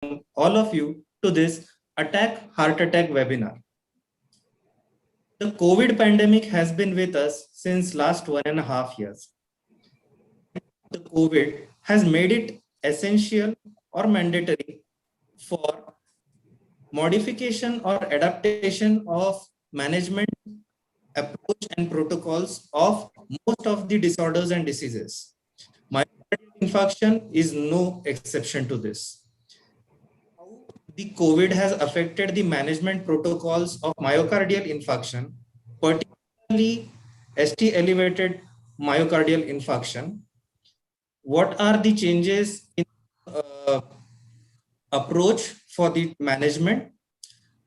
all of you to this Attack Heart Attack webinar. The COVID pandemic has been with us since last 1.5 years. The COVID has made it essential or mandatory for modification or adaptation of management approach and protocols of most of the disorders and diseases. Myocardial infarction is no exception to this. How the COVID has affected the management protocols of myocardial infarction, particularly ST elevated myocardial infarction. What are the changes in uh, approach for the management?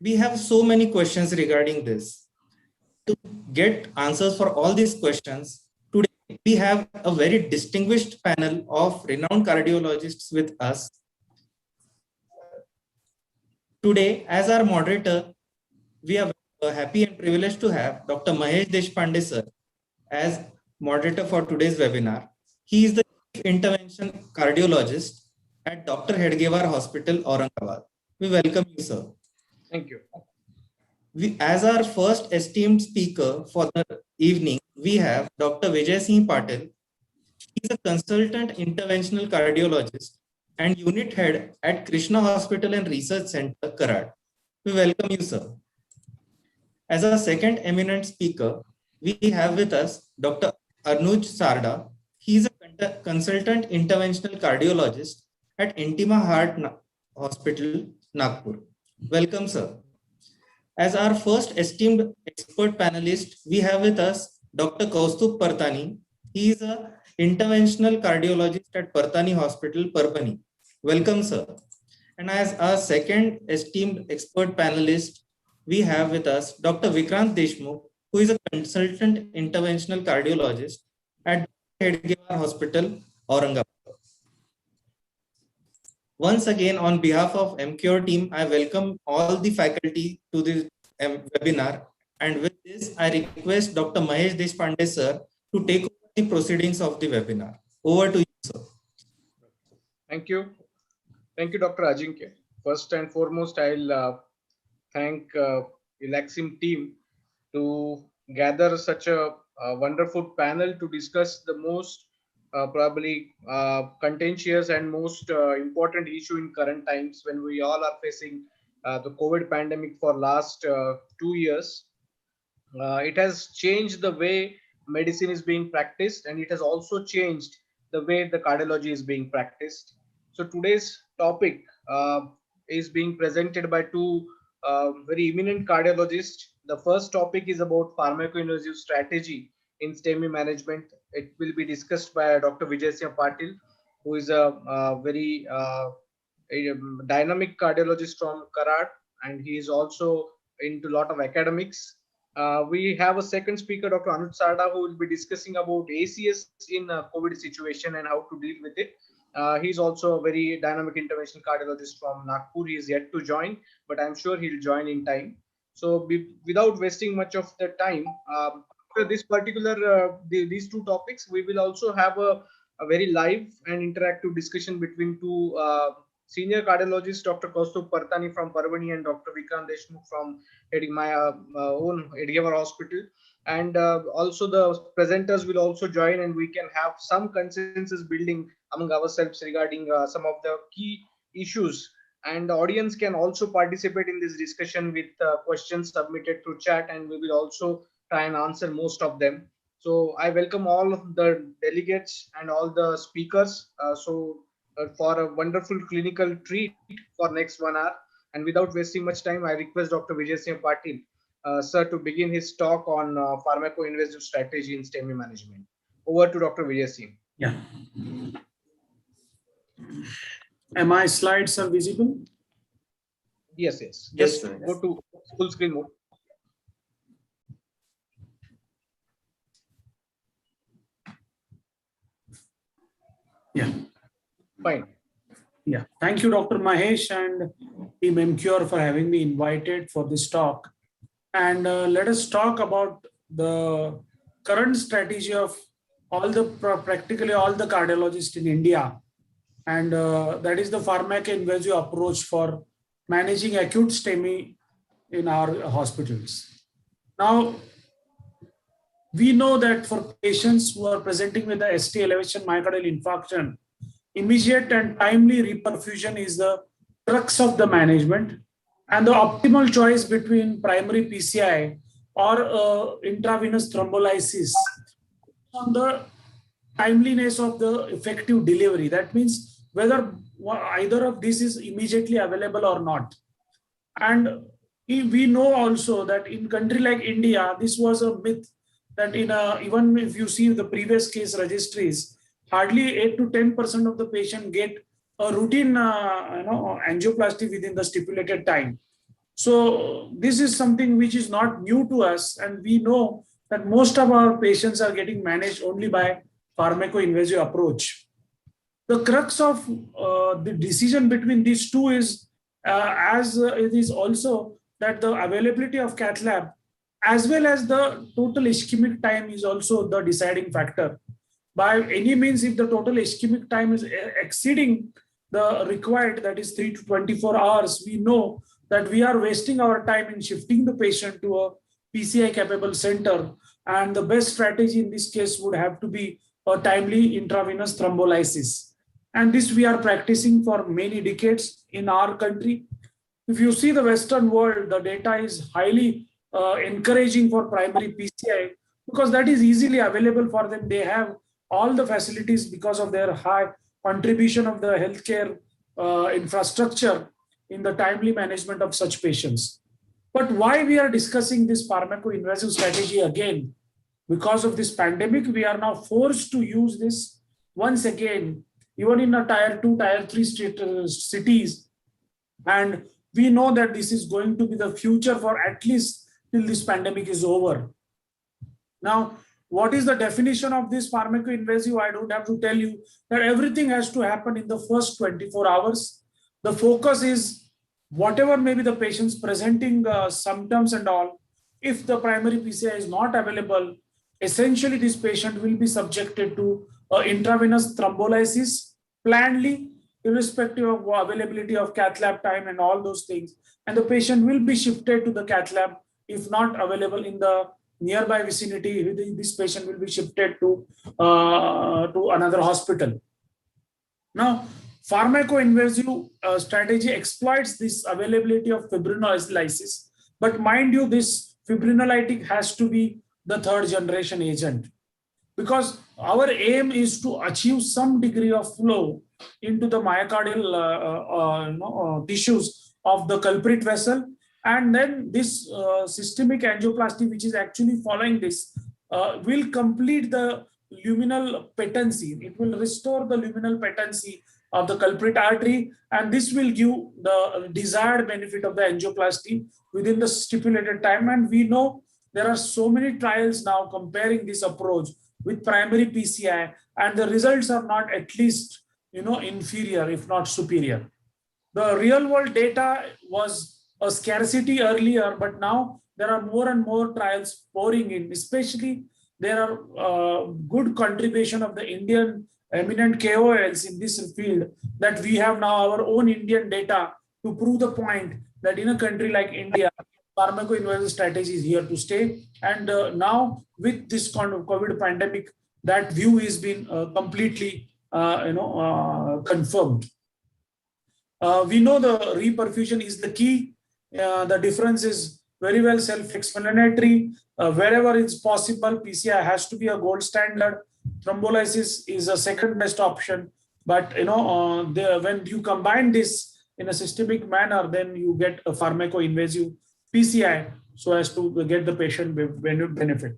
We have so many questions regarding this. To get answers for all these questions, today we have a very distinguished panel of renowned cardiologists with us. Today, as our moderator, we are happy and privileged to have Dr. Mahesh Deshpande sir as moderator for today's webinar. He is the Chief Intervention Cardiologist at Dr. Hedgewar Hospital, Aurangabad. We welcome you, sir. Thank you. As our first esteemed speaker for the evening, we have Dr. Vijay Singh Patil. He is a consultant interventional cardiologist and unit head at Krishna Hospital and Research Center, Karad. We welcome you, sir. As our second eminent speaker, we have with us Dr. Anuj Sarda. He is a consultant interventional cardiologist at Intima Heart Hospital, Nagpur. Welcome, sir. As our first esteemed expert panelist, we have with us Dr. Kaustubh Partani. He is an interventional cardiologist at Partani Hospital, Parpani. Welcome, sir. And as our second esteemed expert panelist, we have with us Dr. Vikrant Deshmukh, who is a consultant interventional cardiologist at Hedgewar Hospital, Aurangabad. Once again, on behalf of MCure team, I welcome all the faculty to this webinar. And with this, I request Dr. Mahesh Deshpande sir to take over the proceedings of the webinar. Over to you, sir. Thank you. Thank you, Dr. Ajinkya. First and foremost, I'll thank Elaxim team to gather such a wonderful panel to discuss the most probably contentious and most important issue in current times when we all are facing the COVID pandemic for last 2 years. It has changed the way medicine is being practiced, and it has also changed the way the cardiology is being practiced. So today's topic is being presented by two very eminent cardiologists. The first topic is about pharmacoinvasive strategy in STEMI management. It will be discussed by Dr. Vijay Singh Patil, who is a very dynamic cardiologist from Karad, and he is also into a lot of academics. We have a second speaker, Dr. Anuj Sarda, who will be discussing about ACS in a COVID situation and how to deal with it. He's also a very dynamic interventional cardiologist from Nagpur. He is yet to join, but I'm sure he'll join in time. So without wasting much of the time, after this particular these two topics, we will also have a very live and interactive discussion between two senior cardiologists, Dr. Kaustubh Partani from Parvani and Dr. Vikrant Deshmukh from my own Hedgewar Hospital. And also the presenters will also join, and we can have some consensus building among ourselves regarding some of the key issues. And the audience can also participate in this discussion with questions submitted through chat, and we will also try and answer most of them. So I welcome all the delegates and all the speakers for a wonderful clinical treat for next 1 hour. And without wasting much time, I request Dr. Vijay Singh Patil, sir, to begin his talk on pharmacoinvasive strategy in STEMI management. Over to Dr. Vijay Singh. Yeah. Am my slides are visible? Yes, yes. Yes, Just sir. go to full screen mode. Yeah. Fine. Yeah. Thank you, Dr. Mahesh and Team MCure for having me invited for this talk. And let us talk about the current strategy of practically all the cardiologists in India And that is the pharmacoinvasive approach for managing acute STEMI in our hospitals. Now, we know that for patients who are presenting with the ST elevation myocardial infarction, immediate and timely reperfusion is the crux of the management, and the optimal choice between primary PCI or intravenous thrombolysis on the timeliness of the effective delivery. That means whether either of these is immediately available or not. And we know also that in country like India, this was a myth that even if you see the previous case registries, hardly 8 to 10% of the patient get a routine angioplasty within the stipulated time. So this is something which is not new to us, and we know that most of our patients are getting managed only by pharmacoinvasive approach. The crux of the decision between these two is, it is also that the availability of cath lab as well as the total ischemic time is also the deciding factor. By any means, if the total ischemic time is exceeding the required, that is 3 to 24 hours, we know that we are wasting our time in shifting the patient to a PCI capable center. And the best strategy in this case would have to be a timely intravenous thrombolysis. And this we are practicing for many decades in our country. If you see the Western world, the data is highly encouraging for primary PCI because that is easily available for them. They have all the facilities because of their high contribution of the healthcare infrastructure in the timely management of such patients. But why we are discussing this pharmacoinvasive strategy again? Because of this pandemic, we are now forced to use this once again, even in a tier 2, tier 3 cities. And we know that this is going to be the future for at least till this pandemic is over. Now, what is the definition of this pharmacoinvasive? I don't have to tell you that everything has to happen in the first 24 hours. The focus is whatever may be the patient's presenting symptoms and all. If the primary PCI is not available, essentially this patient will be subjected to intravenous thrombolysis plannedly, irrespective of availability of cath lab time and all those things. And the patient will be shifted to the cath lab. If not available in the nearby vicinity, this patient will be shifted to another hospital. Now, pharmacoinvasive strategy exploits this availability of fibrinolysis. But mind you, this fibrinolytic has to be the third generation agent, because our aim is to achieve some degree of flow into the myocardial tissues of the culprit vessel. And then this systemic angioplasty, which is actually following this, will complete the luminal patency. It will restore the luminal patency of the culprit artery, and this will give the desired benefit of the angioplasty within the stipulated time. And we know there are so many trials now comparing this approach with primary PCI, and the results are not at least inferior, if not superior. The real world data was a scarcity earlier, but now there are more and more trials pouring in. Especially there are good contribution of the Indian eminent KOLs in this field, that we have now our own Indian data to prove the point that in a country like India, pharmacoinvasive strategy is here to stay. And now with this kind of COVID pandemic, that view is been completely confirmed. We know the reperfusion is the key. The difference is very well self-explanatory. Wherever it's possible, PCI has to be a gold standard. Thrombolysis is a second best option. But when you combine this in a systemic manner, then you get a pharmacoinvasive PCI so as to get the patient benefit.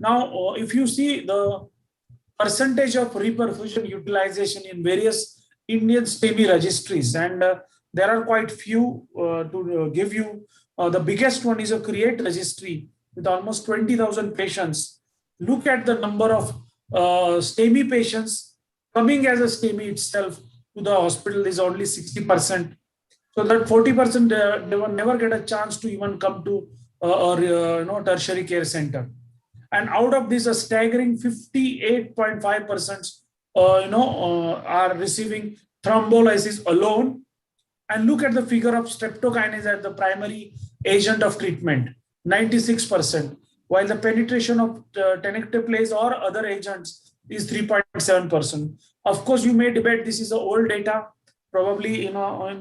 Now, if you see the percentage of reperfusion utilization in various Indian STEMI registries, and there are quite few to give you. The biggest one is a CREATE registry with almost 20,000 patients. Look at the number of STEMI patients coming as a STEMI itself to the hospital is only 60%. So that 40% they will never get a chance to even come to a tertiary care center. And out of this, a staggering 58.5% are receiving thrombolysis alone, and look at the figure of streptokinase as the primary agent of treatment, 96%, while the penetration of tenecteplase or other agents is 3.7%. Of course, you may debate this is old data, probably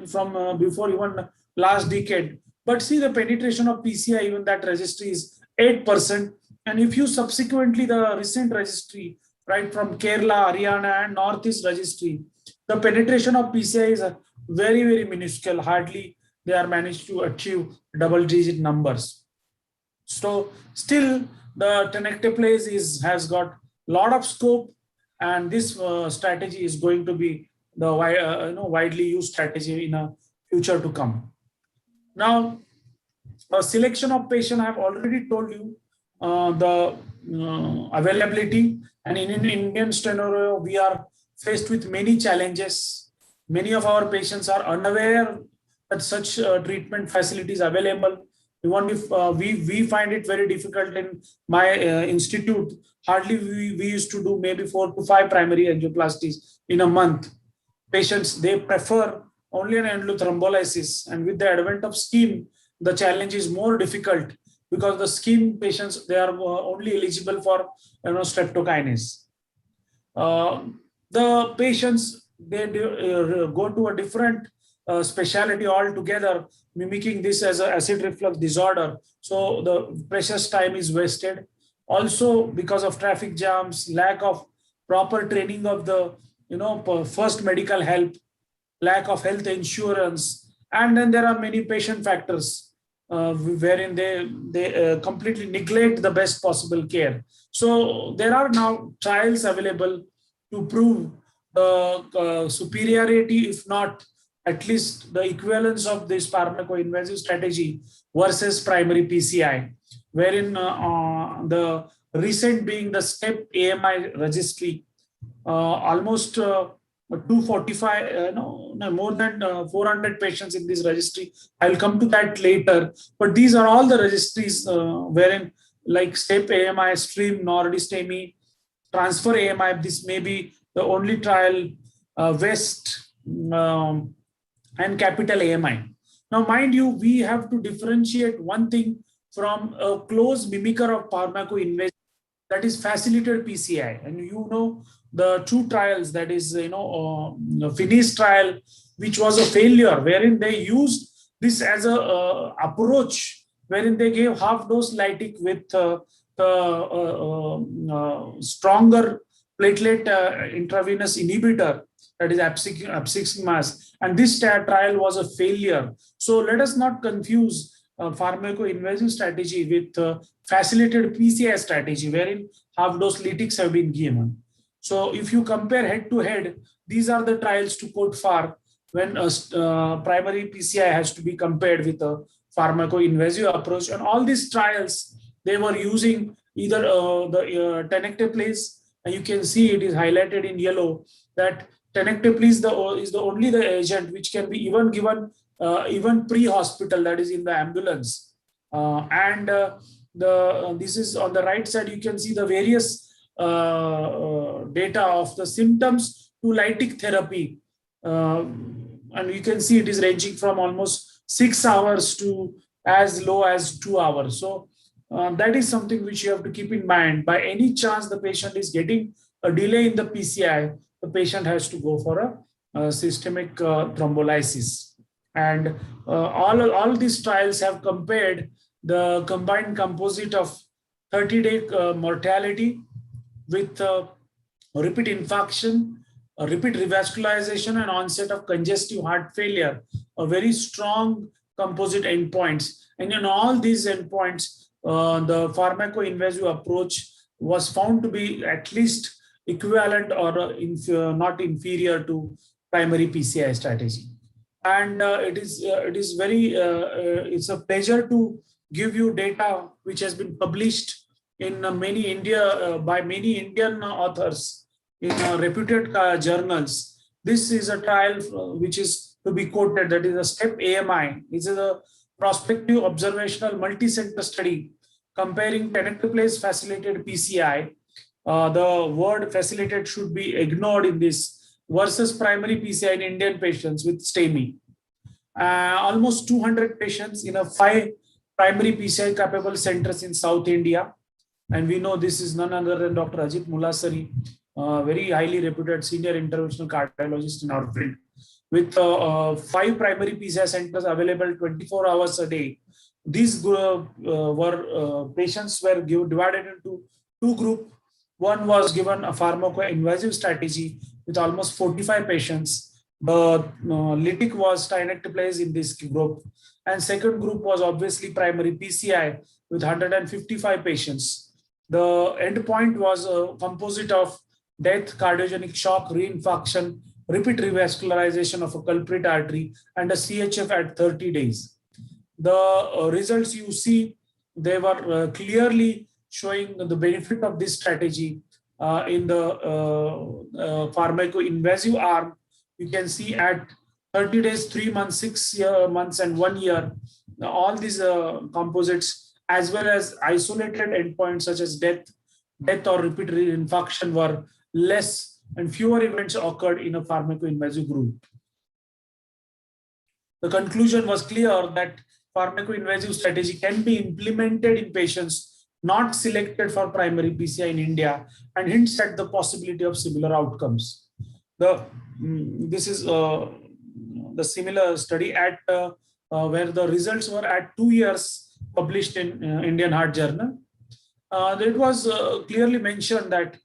from before even last decade. But see the penetration of PCI, even that registry is 8%. And if you subsequently the recent registry, right, from Kerala, Haryana, and Northeast registry, the penetration of PCI is very, very minuscule. Hardly they are managed to achieve double-digit numbers. So still the tenecteplase has got a lot of scope, and this strategy is going to be the widely used strategy in a future to come. Now, selection of patient, I have already told you the availability, and in Indian scenario, we are faced with many challenges. Many of our patients are unaware that such treatment facilities available. Even if we find it very difficult in my institute, hardly we used to do maybe 4 to 5 primary angioplasties in a month. Patients, they prefer only an endothrombolysis, and with the advent of scheme, the challenge is more difficult because the scheme patients, they are only eligible for streptokinase. The patients, they go to a different specialty altogether, mimicking this as an acid reflux disorder. So the precious time is wasted. Also, because of traffic jams, lack of proper training of the first medical help, lack of health insurance, and then there are many patient factors wherein they completely neglect the best possible care. So there are now trials available to prove the superiority, if not at least the equivalence of this pharmacoinvasive strategy versus primary PCI, wherein the recent being the STEP AMI registry, almost 245, more than 400 patients in this registry. I'll come to that later. But these are all the registries wherein like STEP AMI, STREAM, Nordist AMI, Transfer AMI, this may be the only trial, West and Capital AMI. Now, mind you, we have to differentiate one thing from a close mimicker of pharmacoinvasive, that is facilitated PCI. And the two trials, that is, the Finnish trial, which was a failure, wherein they used this as a approach, wherein they gave half dose lytic with stronger platelet intravenous inhibitor, that is abscisimas, and this trial was a failure. So let us not confuse pharmacoinvasive strategy with facilitated PCI strategy, wherein half dose lytics have been given. So if you compare head to head, these are the trials to quote for when primary PCI has to be compared with a pharmacoinvasive approach. And all these trials, they were using either the tenecteplase, and you can see it is highlighted in yellow that tenecteplase is the only the agent which can be even given even pre-hospital, that is in the ambulance. This is on the right side, you can see the various data of the symptoms to lytic therapy. And you can see it is ranging from almost 6 hours to as low as 2 hours. So that is something which you have to keep in mind. By any chance the patient is getting a delay in the PCI, the patient has to go for a systemic thrombolysis. And all these trials have compared the combined composite of 30-day mortality with repeat infarction, repeat revascularization, and onset of congestive heart failure, a very strong composite endpoints. And in all these endpoints, the pharmacoinvasive approach was found to be at least equivalent or not inferior to primary PCI strategy. And it's a pleasure to give you data which has been published in by many Indian authors in reputed journals. This is a trial which is to be quoted, that is a STEP AMI. This is a prospective observational multi-center study comparing tenecteplase facilitated PCI. The word facilitated should be ignored in this versus primary PCI in Indian patients with STEMI. Almost 200 patients in 5 primary PCI capable centers in South India. And we know this is none other than Dr. Ajit Mulasari, very highly reputed senior interventional cardiologist in our field. With 5 primary PCI centers available 24 hours a day, these patients were divided into 2 groups. One was given a pharmacoinvasive strategy with almost 45 patients. The lytic was tinecteplase in this group. And second group was obviously primary PCI with 155 patients. The endpoint was a composite of death, cardiogenic shock, reinfarction, repeat revascularization of a culprit artery, and a CHF at 30 days. The results you see, they were clearly showing the benefit of this strategy in the pharmacoinvasive arm. You can see at 30 days, 3 months, 6 months, and 1 year, all these composites, as well as isolated endpoints such as death or repeat reinfarction, were less and fewer events occurred in a pharmacoinvasive group. The conclusion was clear that pharmacoinvasive strategy can be implemented in patients not selected for primary PCI in India, and hints at the possibility of similar outcomes. This is the similar study at where the results were at 2 years, published in Indian Heart Journal. It was clearly mentioned that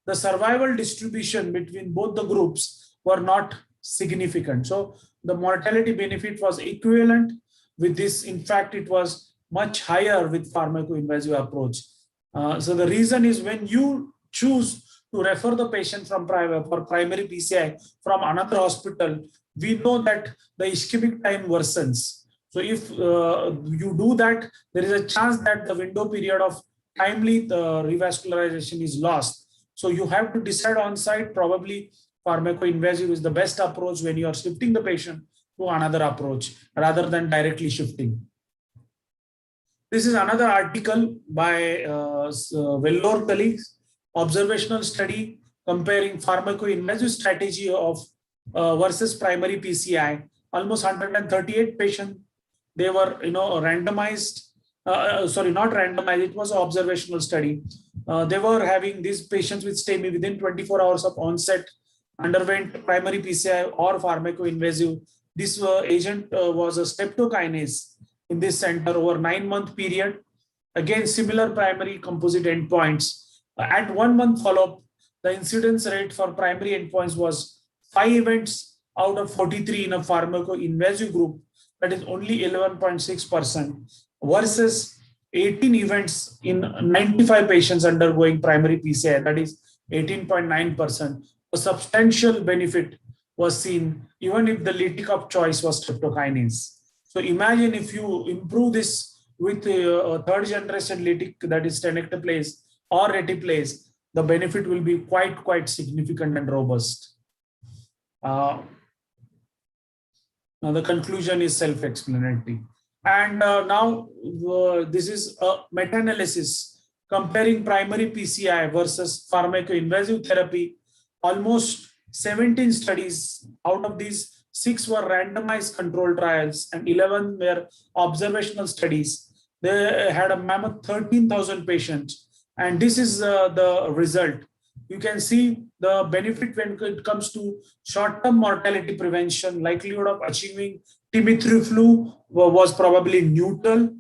the survival distribution between both the groups were not significant. So the mortality benefit was equivalent with this. In fact, it was much higher with pharmacoinvasive approach. So the reason is, when you choose to refer the patient for primary PCI from another hospital, we know that the ischemic time worsens. So if you do that, there is a chance that the window period of timely revascularization is lost. So you have to decide on site. Probably pharmacoinvasive is the best approach when you are shifting the patient to another approach rather than directly shifting. This is another article by Vellore colleagues, observational study comparing pharmacoinvasive strategy of versus primary PCI. Almost 138 patients, they were randomized. Sorry, not randomized. It was an observational study. They were having these patients with STEMI within 24 hours of onset, underwent primary PCI or pharmacoinvasive. This agent was a streptokinase in this center over 9-month period. Again, similar primary composite endpoints. At 1 month follow-up, the incidence rate for primary endpoints was 5 events out of 43 in a pharmacoinvasive group, that is only 11.6%, versus 18 events in 95 patients undergoing primary PCI, that is 18.9%. A substantial benefit was seen even if the lytic of choice was streptokinase. So imagine if you improve this with a third generation lytic, that is tenecteplase or retiplase, the benefit will be quite significant and robust. Now the conclusion is self-explanatory. And now this is a meta-analysis comparing primary PCI versus pharmacoinvasive therapy. Almost 17 studies. Out of these, 6 were randomized control trials and 11 were observational studies. They had a mammoth 13,000 patients. And this is the result. You can see the benefit when it comes to short-term mortality prevention. Likelihood of achieving Timothy-flu was probably neutral.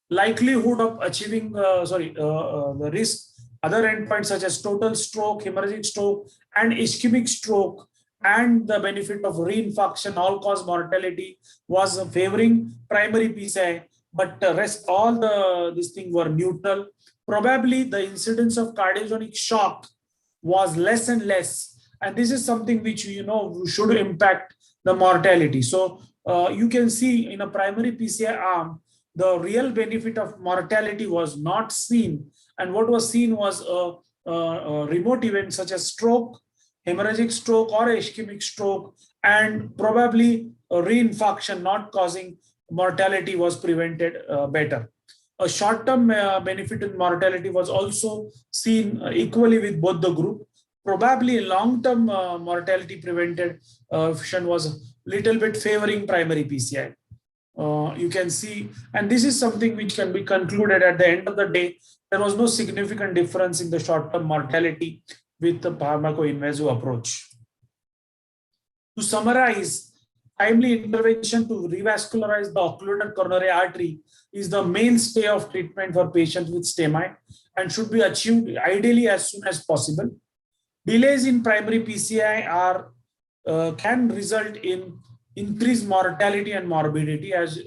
Likelihood of achieving, the risk, other endpoints such as total stroke, hemorrhagic stroke, and ischemic stroke, and the benefit of reinfarction, all-cause mortality, was favoring primary PCI, but the rest, all these things were neutral. Probably the incidence of cardiogenic shock was less and less, and this is something which should impact the mortality. So you can see in a primary PCI arm, the real benefit of mortality was not seen, and what was seen was a remote event such as stroke, hemorrhagic stroke or ischemic stroke, and probably a reinfarction not causing mortality was prevented better. A short-term benefit in mortality was also seen equally with both the group. probably long-term mortality prevented was little bit favoring primary PCI. You can see, and this is something which can be concluded at the end of the day. There was no significant difference in the short-term mortality with the pharmacoinvasive approach. To summarize, timely intervention to revascularize the occluded coronary artery is the mainstay of treatment for patients with STEMI and should be achieved ideally as soon as possible. Delays in primary PCI can result in increased mortality and morbidity, as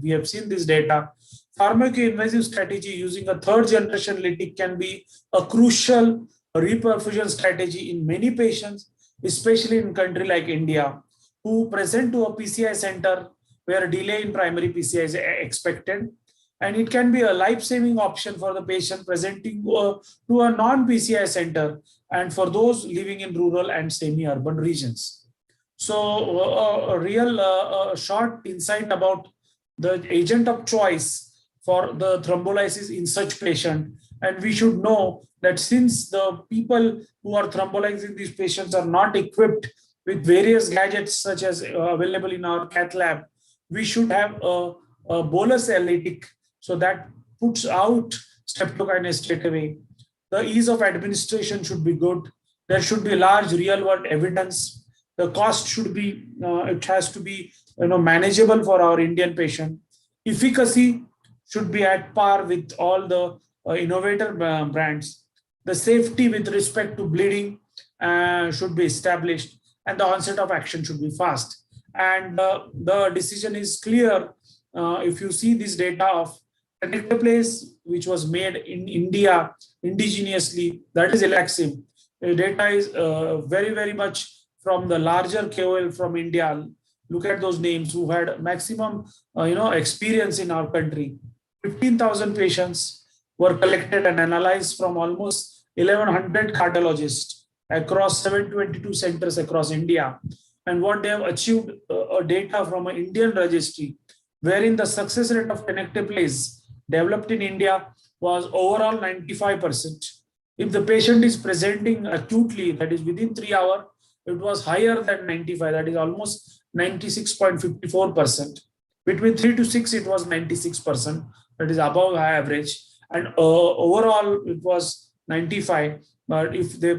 we have seen this data. Pharmacoinvasive strategy using a third generation lytic can be a crucial reperfusion strategy in many patients, especially in a country like India, who present to a PCI center where a delay in primary PCI is expected. And it can be a life-saving option for the patient presenting to a non-PCI center and for those living in rural and semi-urban regions. So a real short insight about the agent of choice for the thrombolysis in such patient. And we should know that since the people who are thrombolizing these patients are not equipped with various gadgets such as available in our cath lab, we should have a bolus lytic, so that puts out streptokinase straight away. The ease of administration should be good. There should be large real world evidence. The cost should be, it has to be manageable for our Indian patient. Efficacy should be at par with all the innovator brands. The safety with respect to bleeding should be established, and the onset of action should be fast. And the decision is clear. If you see this data of tenecteplase, which was made in India indigenously, that is Elaxim. The data is very, very much from the larger KOL from India. Look at those names who had maximum, experience in our country. 15,000 patients were collected and analyzed from almost 1,100 cardiologists across 722 centers across India. And what they have achieved, data from an Indian registry, wherein the success rate of tenecteplase developed in India was overall 95%. If the patient is presenting acutely, that is within 3 hours, it was higher than 95, that is almost 96.54%. Between 3 to 6, it was 96%, that is above average. And overall, it was 95. But if they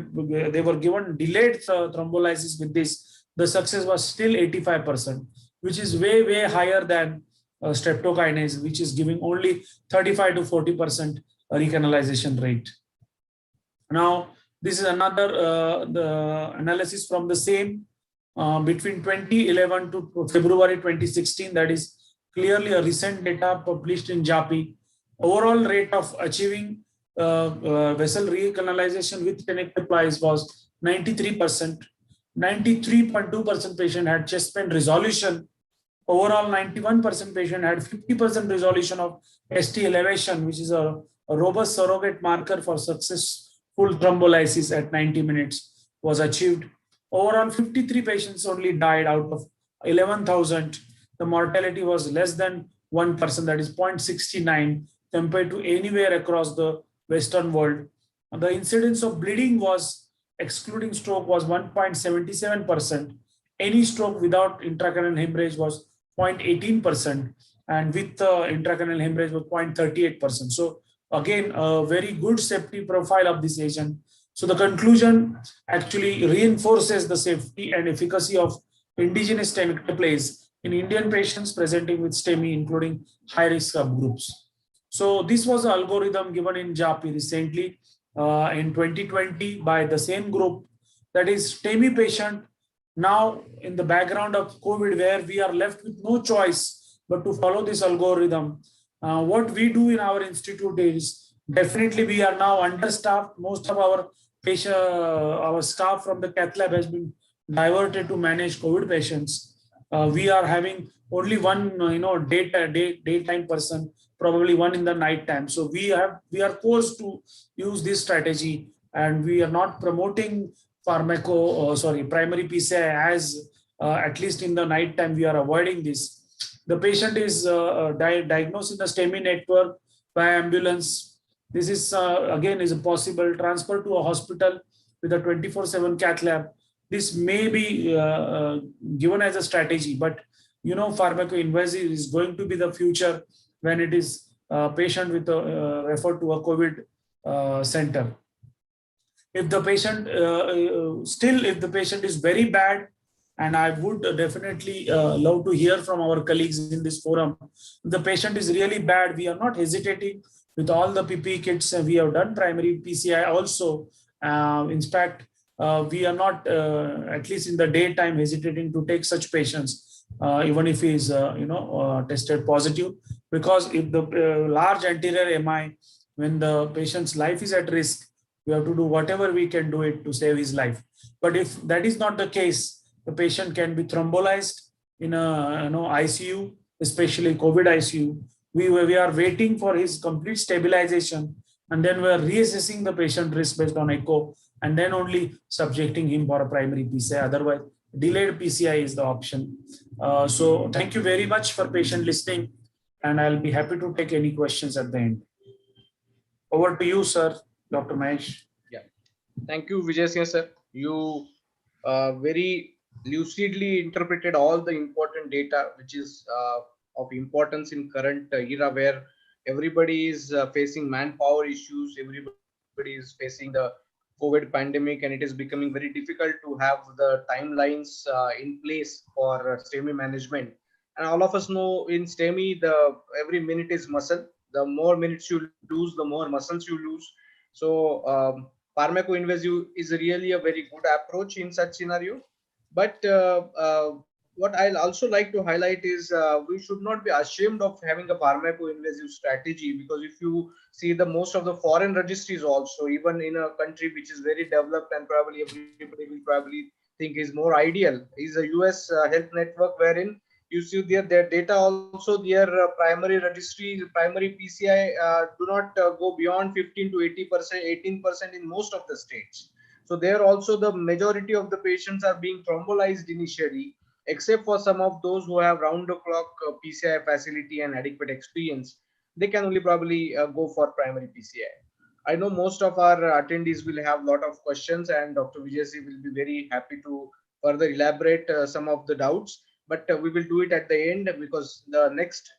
were given delayed thrombolysis with this, the success was still 85%, which is way, way higher than streptokinase, which is giving only 35 to 40% recanalization rate. Now, this is another the analysis from the same between 2011 to February 2016. That is clearly a recent data published in JAPI. Overall rate of achieving vessel recanalization with tenecteplase was 93%. 93.2% patient had chest pain resolution. Overall, 91% patient had 50% resolution of ST elevation, which is a robust surrogate marker for successful thrombolysis at 90 minutes was achieved. Overall, 53 patients only died out of 11,000. The mortality was less than 1%, that is 0.69, compared to anywhere across the Western world. And the incidence of bleeding was, excluding stroke, was 1.77%. Any stroke without intracranial hemorrhage was 0.18%, and with intracranial hemorrhage was 0.38%. So again, a very good safety profile of this agent. So the conclusion actually reinforces the safety and efficacy of indigenous tenecteplase in Indian patients presenting with STEMI, including high-risk subgroups. So this was an algorithm given in JAPI recently in 2020 by the same group, that is STEMI patient now in the background of COVID, where we are left with no choice but to follow this algorithm. What we do in our institute is, definitely we are now understaffed. Most of our patient, our staff from the cath lab has been diverted to manage COVID patients. We are having only one, daytime person, probably one in the night time. So we are forced to use this strategy, and we are not promoting primary PCI as at least in the night time. We are avoiding this. The patient is diagnosed in the STEMI network by ambulance. This is again is a possible transfer to a hospital with a 24/7 cath lab. This may be given as a strategy, but pharmacoinvasive is going to be the future when it is patient with referred to a COVID center. If the patient if the patient is very bad, and I would definitely love to hear from our colleagues in this forum, if the patient is really bad, we are not hesitating with all the PPE kits. We have done primary PCI also. In fact, we are not, at least in the daytime, hesitating to take such patients, even if he is, tested positive. Because if the large anterior MI, when the patient's life is at risk, we have to do whatever we can do it to save his life. But if that is not the case, the patient can be thrombolized in a ICU, especially COVID ICU. We are waiting for his complete stabilization, and then we are reassessing the patient risk based on echo, and then only subjecting him for a primary PCI. Otherwise, delayed PCI is the option. So thank you very much for patient listening, and I'll be happy to take any questions at the end. Over to you, sir, Dr. Mahesh. Yeah, thank you, Vijay Singh, sir. You very lucidly interpreted all the important data, which is of importance in current era, where everybody is facing manpower issues, everybody is facing the COVID pandemic, and it is becoming very difficult to have the timelines in place for STEMI management. And all of us know in STEMI, every minute is muscle. The more minutes you lose, the more muscles you lose. So pharmacoinvasive is really a very good approach in such scenario. But what I'll also like to highlight is we should not be ashamed of having a pharmacoinvasive strategy, because if you see the most of the foreign registries also, even in a country which is very developed and probably everybody will probably think is more ideal, is a US health network, wherein you see their data also, their primary registry, primary PCI do not go beyond 15 to 80%, 18% in most of the states. So there also the majority of the patients are being thrombolized initially, except for some of those who have round-the-clock PCI facility and adequate experience. They can only probably go for primary PCI. I know most of our attendees will have a lot of questions, and Dr. Vijay will be very happy to further elaborate some of the doubts. But we will do it at the end, because the next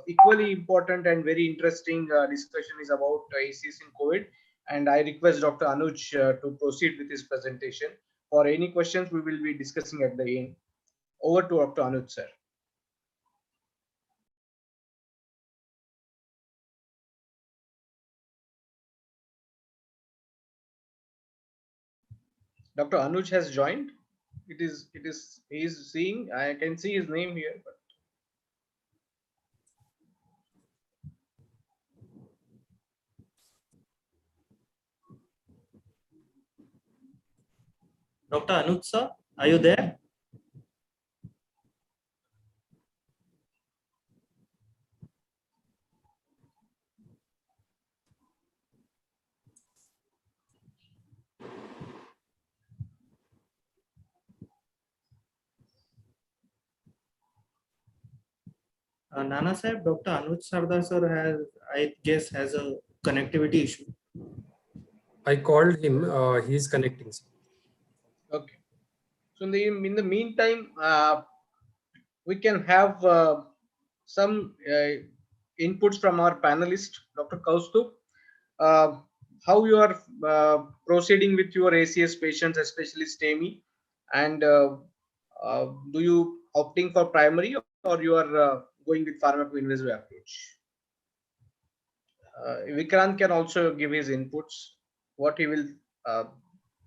equally important and very interesting discussion is about ACS in COVID. And I request Dr. Anuj to proceed with his presentation. For any questions, we will be discussing at the end. Over to Dr. Anuj, sir. Dr. Anuj has joined. He is seeing, I can see his name here, but Dr. Anuj sir, are you there? Nana Sahib, Dr. Anuj Sardar sir has a connectivity issue. I called him. He's connecting. okay. So in the meantime, we can have some inputs from our panelist, Dr. Kaustubh. How you are proceeding with your ACS patients, especially STEMI, and do you opting for primary, or you are going with pharmacoinvasive approach? Vikrant can also give his inputs, what he will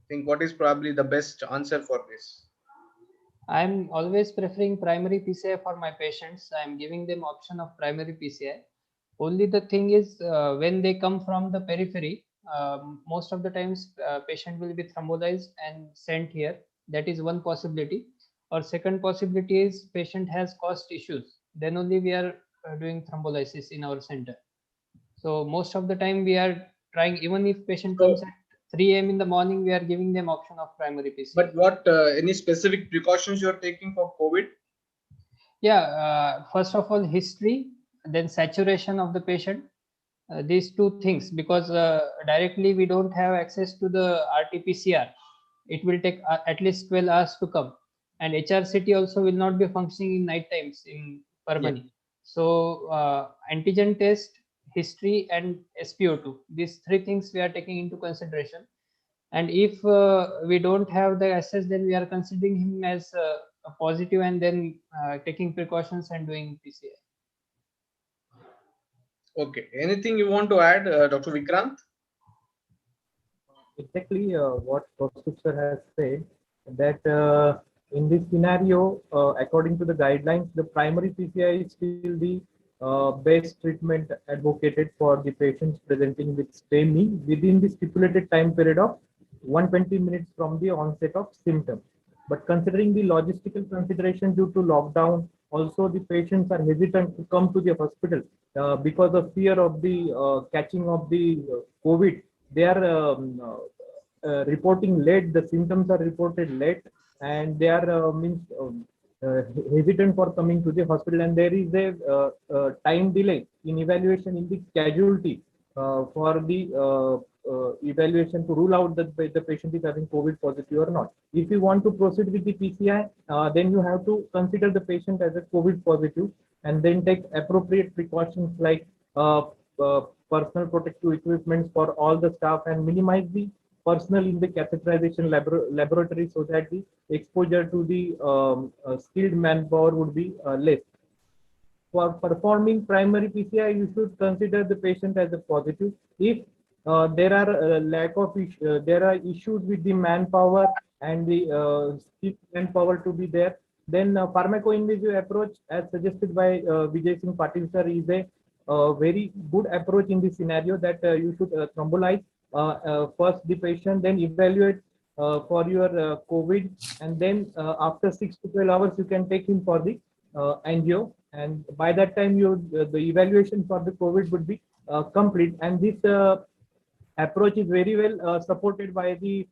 think what is probably the best answer for this. I'm always preferring primary PCI for my patients. I'm giving them option of primary PCI. Only the thing is when they come from the periphery, most of the times patient will be thrombolized and sent here. That is one possibility. Or second possibility is patient has cost issues. Then only we are doing thrombolysis in our center. So most of the time we are trying, even if patient comes at 3 a.m. in the morning, we are giving them option of primary PCI. But what any specific precautions you are taking for COVID? Yeah, first of all, history, then saturation of the patient, these two things, because directly we don't have access to the RT-PCR. It will take at least 12 hours to come, and HRCT also will not be functioning in night times in Parmani. So antigen test, history, and SpO2, these three things we are taking into consideration. And if we don't have the access, then we are considering him as a positive, and then taking precautions and doing PCI. Okay. Anything you want to add, Dr. Vikrant? Exactly what Kaustubh sir has said, that in this scenario, according to the guidelines, the primary PCI is still the best treatment advocated for the patients presenting with STEMI within the stipulated time period of 120 minutes from the onset of symptoms. But considering the logistical consideration due to lockdown, also the patients are hesitant to come to the hospital because of fear of the catching of the COVID. They are reporting late. The symptoms are reported late, and they are hesitant for coming to the hospital. And there is a time delay in evaluation in the casualty for the evaluation to rule out that the patient is having COVID positive or not. If you want to proceed with the PCI, then you have to consider the patient as a COVID positive, and then take appropriate precautions like personal protective equipment for all the staff, and minimize the personnel in the catheterization laboratory, so that the exposure to the skilled manpower would be less. For performing primary PCI, you should consider the patient as a positive. If there are there are issues with the manpower and the skilled manpower to be there, then pharmacoinvasive approach, as suggested by Vijay Singh Patil sir, is a very good approach in this scenario, that you should thrombolize first the patient, then evaluate for your COVID, and then after 6 to 12 hours, you can take him for the angio. And by that time, the evaluation for the COVID would be complete. And this approach is very well supported by the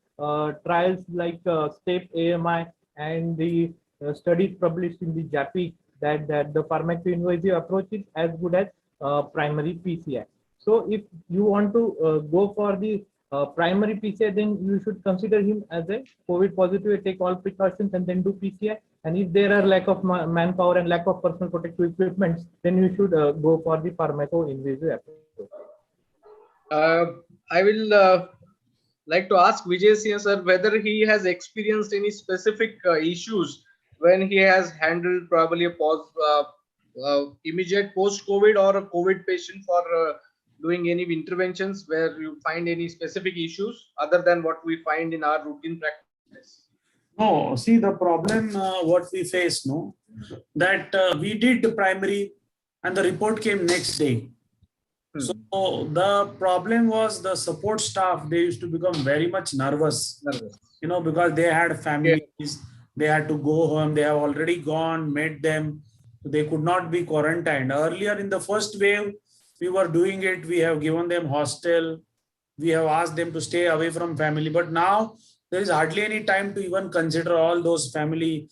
trials like STEP AMI and the studies published in the JAPI, that the pharmacoinvasive approach is as good as primary PCI. So if you want to go for the primary PCI, then you should consider him as a COVID positive, take all precautions, and then do PCI. And if there are lack of manpower and lack of personal protective equipment, then you should go for the pharmacoinvasive approach. I will like to ask Vijay Singh sir whether he has experienced any specific issues when he has handled probably a immediate post-COVID or a COVID patient for doing any interventions where you find any specific issues other than what we find in our routine practice. No, see the problem what we face, no, that we did the primary and the report came next day. So the problem was the support staff, they used to become very much nervous. You know, because they had families, they had to go home, they have already gone, met them, they could not be quarantined. Earlier in the first wave, we were doing it, we have given them hostel, we have asked them to stay away from family, but now there is hardly any time to even consider all those family,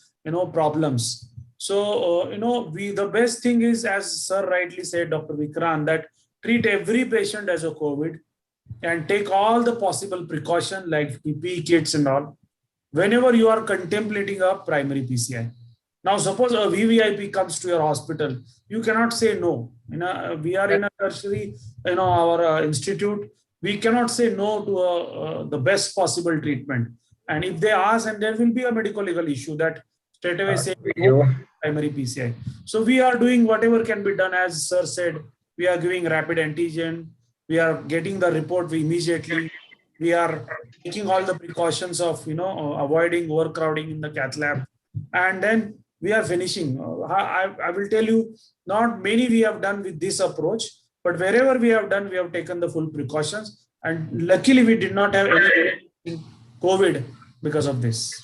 problems. So, the best thing is, as sir rightly said, Dr. Vikrant, that treat every patient as a COVID and take all the possible precaution like PPE kits and all, whenever you are contemplating a primary PCI. Now, suppose a VVIP comes to your hospital, you cannot say no. We are in a tertiary, our institute, we cannot say no to the best possible treatment. And if they ask, and there will be a medical legal issue that straight away say no primary PCI. So we are doing whatever can be done, as sir said. We are giving rapid antigen. We are getting the report immediately. We are taking all the precautions of, avoiding overcrowding in the cath lab. And then we are finishing. I will tell you, not many we have done with this approach, but wherever we have done, we have taken the full precautions. And luckily, we did not have any COVID because of this.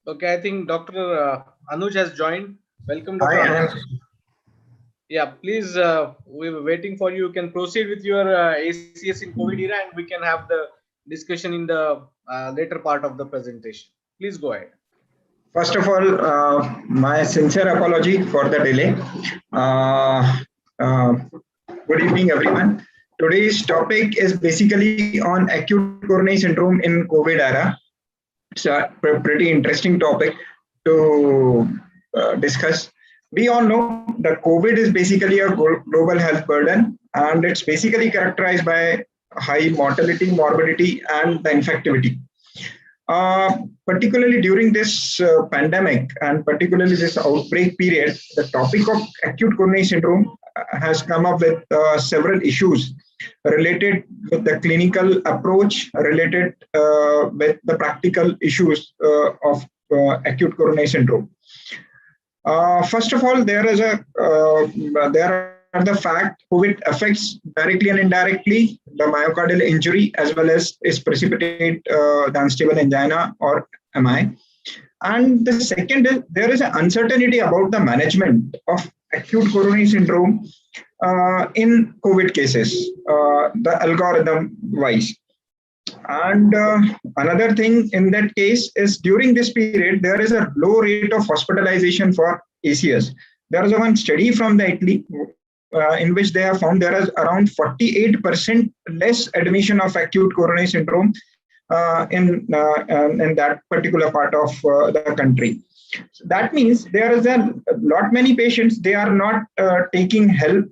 Okay, I think Dr. Anuj has joined. Welcome, Dr. Anuj. Yeah, please, we were waiting for you. You can proceed with your ACS in COVID era, and we can have the discussion in the later part of the presentation. Please go ahead. First of all, my sincere apology for the delay. Good evening, everyone. Today's topic is basically on acute coronary syndrome in COVID era. It's a pretty interesting topic to discuss. We all know that COVID is basically a global health burden, and it's basically characterized by high mortality, morbidity, and the infectivity. Particularly during this pandemic and particularly this outbreak period, the topic of acute coronary syndrome has come up with several issues related with the clinical approach, related with the practical issues of acute coronary syndrome. First of all, there are the fact COVID affects directly and indirectly the myocardial injury as well as is precipitate the unstable angina or MI. And the second is there is an uncertainty about the management of acute coronary syndrome in COVID cases, the algorithm wise. And another thing in that case is during this period, there is a low rate of hospitalization for ACS. There is one study from the Italy in which they have found there is around 48% less admission of acute coronary syndrome in that particular part of the country. So that means there is a lot many patients, they are not taking help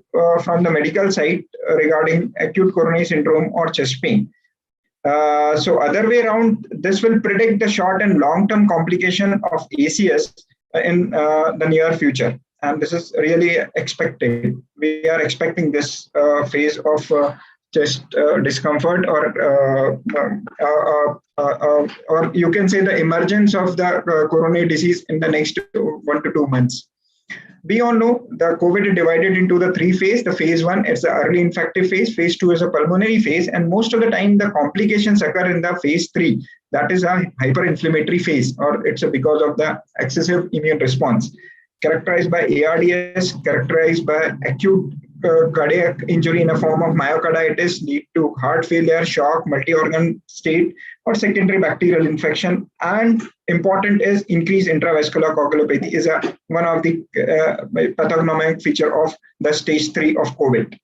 from the medical side regarding acute coronary syndrome or chest pain. So other way around, this will predict the short and long-term complication of ACS in the near future. And this is really expected. We are expecting this phase of chest discomfort or you can say the emergence of the coronary disease in the next 1 to 2 months. We all know the COVID is divided into the 3 phases. The phase 1 is the early infective phase. Phase 2 is a pulmonary phase. And most of the time, the complications occur in the phase 3. That is a hyperinflammatory phase, or it's because of the excessive immune response, characterized by ARDS, characterized by acute cardiac injury in a form of myocarditis, lead to heart failure, shock, multi-organ state, or secondary bacterial infection. And important is increased intravascular coagulopathy is one of the pathognomonic feature of the stage 3 of COVID.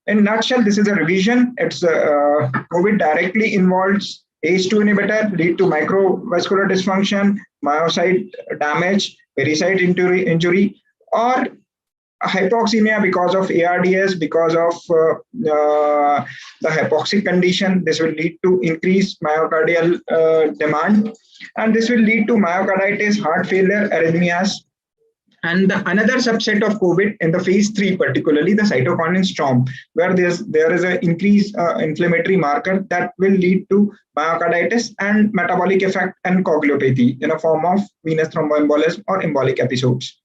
In a nutshell, this is a revision. It's COVID directly involves ACE2 inhibitor, lead to microvascular dysfunction, myocyte damage, pericyte injury, or hypoxemia because of ARDS, because of the hypoxic condition. This will lead to increased myocardial demand, and this will lead to myocarditis, heart failure, arrhythmias. And another subset of COVID in the phase 3, particularly the cytokinin storm, where there is an increased inflammatory marker that will lead to myocarditis and metabolic effect and coagulopathy in a form of venous thromboembolism or embolic episodes.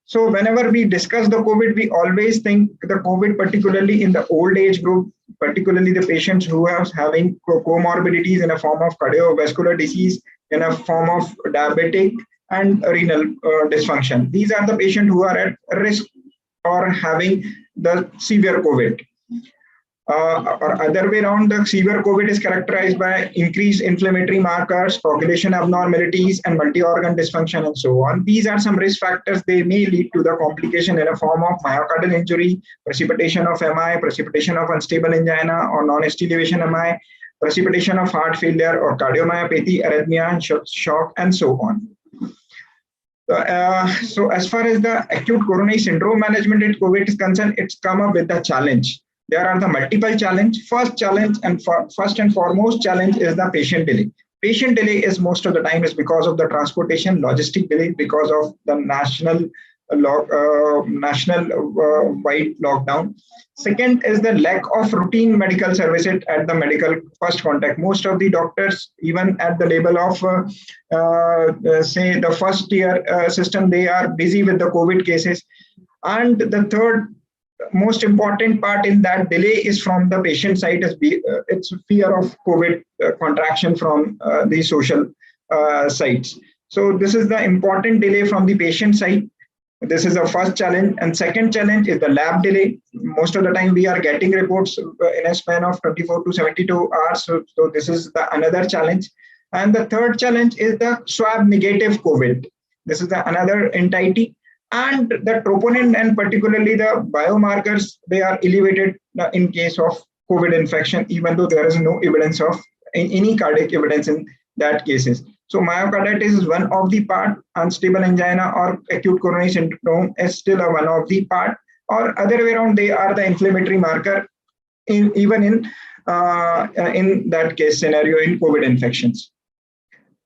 So whenever we discuss the COVID, we always think the COVID, particularly in the old age group, particularly the patients who are having comorbidities in a form of cardiovascular disease, in a form of diabetic and renal dysfunction. These are the patients who are at risk for having the severe COVID. Or other way around, the severe COVID is characterized by increased inflammatory markers, coagulation abnormalities, and multi-organ dysfunction, and so on. These are some risk factors. They may lead to the complication in a form of myocardial injury, precipitation of MI, precipitation of unstable angina or non-ST elevation MI, precipitation of heart failure or cardiomyopathy, arrhythmia, shock, and so on. So as far as the acute coronary syndrome management in COVID is concerned, it's come up with a challenge. There are the multiple challenge. First and foremost challenge is the patient delay. Patient delay is most of the time is because of the transportation, logistic delay, because of the national wide lockdown. Second is the lack of routine medical services at the medical first contact. Most of the doctors, even at the level of say the first year system, they are busy with the COVID cases. And the third most important part in that delay is from the patient side, is it's fear of COVID contraction from the social sites. So this is the important delay from the patient side. This is the first challenge. And second challenge is the lab delay. Most of the time we are getting reports in a span of 24 to 72 hours. So this is another challenge. And the third challenge is the swab negative COVID. This is another entity. And the troponin and particularly the biomarkers, they are elevated in case of COVID infection, even though there is no evidence of any cardiac evidence in that cases. So myocarditis is one of the part, unstable angina or acute coronary syndrome is still a one of the part, or other way around, they are the inflammatory marker even in that case scenario in COVID infections.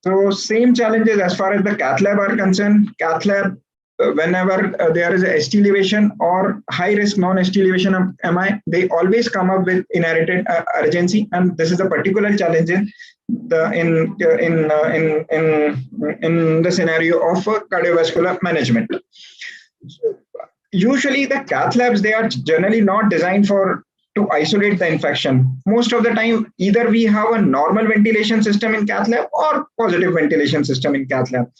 So same challenges as far as the cath lab are concerned. Cath lab, whenever there is a ST elevation or high risk non-ST elevation of MI, they always come up with inherited urgency, and this is a particular challenge in the in the scenario of cardiovascular management. Usually, the cath labs, they are generally not designed to isolate the infection. Most of the time, either we have a normal ventilation system in cath lab or positive ventilation system in cath lab.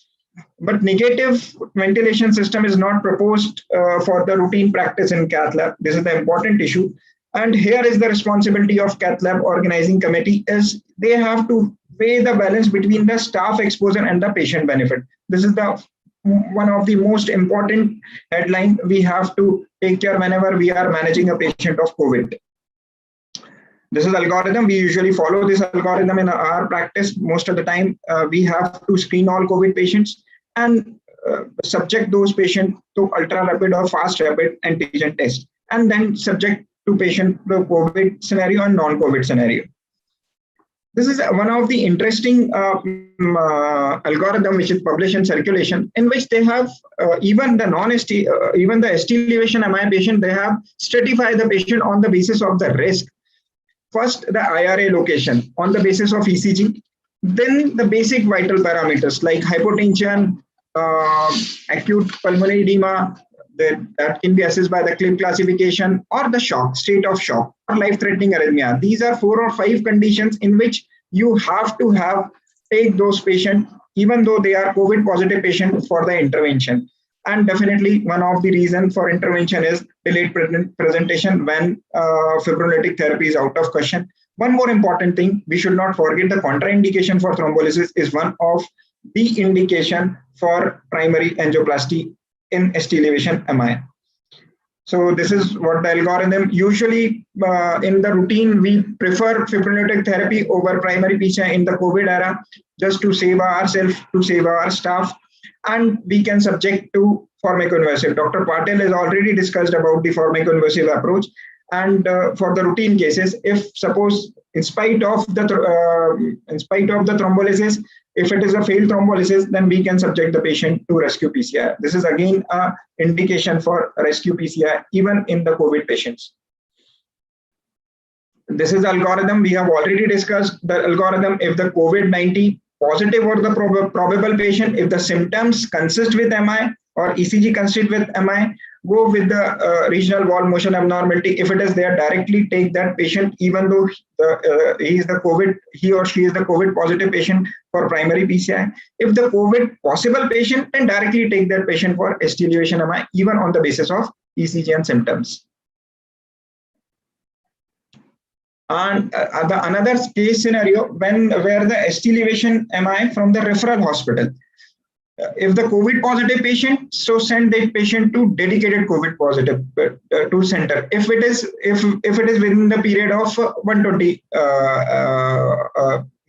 But negative ventilation system is not proposed for the routine practice in cath lab. This is the important issue. And here is the responsibility of cath lab organizing committee is they have to weigh the balance between the staff exposure and the patient benefit. This is the one of the most important headline we have to take care whenever we are managing a patient of COVID. This is algorithm. We usually follow this algorithm in our practice. Most of the time, we have to screen all COVID patients and subject those patients to ultra rapid or fast rapid antigen test, and then subject to patient the COVID scenario and non-COVID scenario. This is one of the interesting algorithm which is published in circulation, in which they have even the ST elevation MI patient, they have stratified the patient on the basis of the risk. First, the IRA location on the basis of ECG, then the basic vital parameters like hypotension, acute pulmonary edema, that can be assessed by the CLIP classification, or the shock, state of shock, or life-threatening arrhythmia. These are 4 or 5 conditions in which you have to take those patients, even though they are COVID positive patients, for the intervention. And definitely one of the reasons for intervention is delayed presentation when fibrinolytic therapy is out of question. One more important thing, we should not forget the contraindication for thrombolysis is one of the indication for primary angioplasty in ST elevation MI. So this is what the algorithm. Usually in the routine, we prefer fibrinolytic therapy over primary PCI in the COVID era, just to save ourselves, to save our staff, and we can subject to pharmacoinvasive. Dr. Patel has already discussed about the pharmacoinvasive approach. And for the routine cases, if suppose in spite of the thrombolysis, if it is a failed thrombolysis, then we can subject the patient to rescue PCI. This is again an indication for rescue PCI even in the COVID patients. This is algorithm. We have already discussed the algorithm. If the COVID-19 positive or the probable patient, if the symptoms consist with MI or ECG consist with MI, go with the regional wall motion abnormality. If it is there, directly take that patient, even though he or she is the COVID positive patient, for primary PCI. If the COVID possible patient, then directly take that patient for ST elevation MI, even on the basis of ECG and symptoms. And another case scenario where the ST elevation MI from the referral hospital. If the COVID positive patient, so send that patient to dedicated COVID positive to center. If it is within the period of 120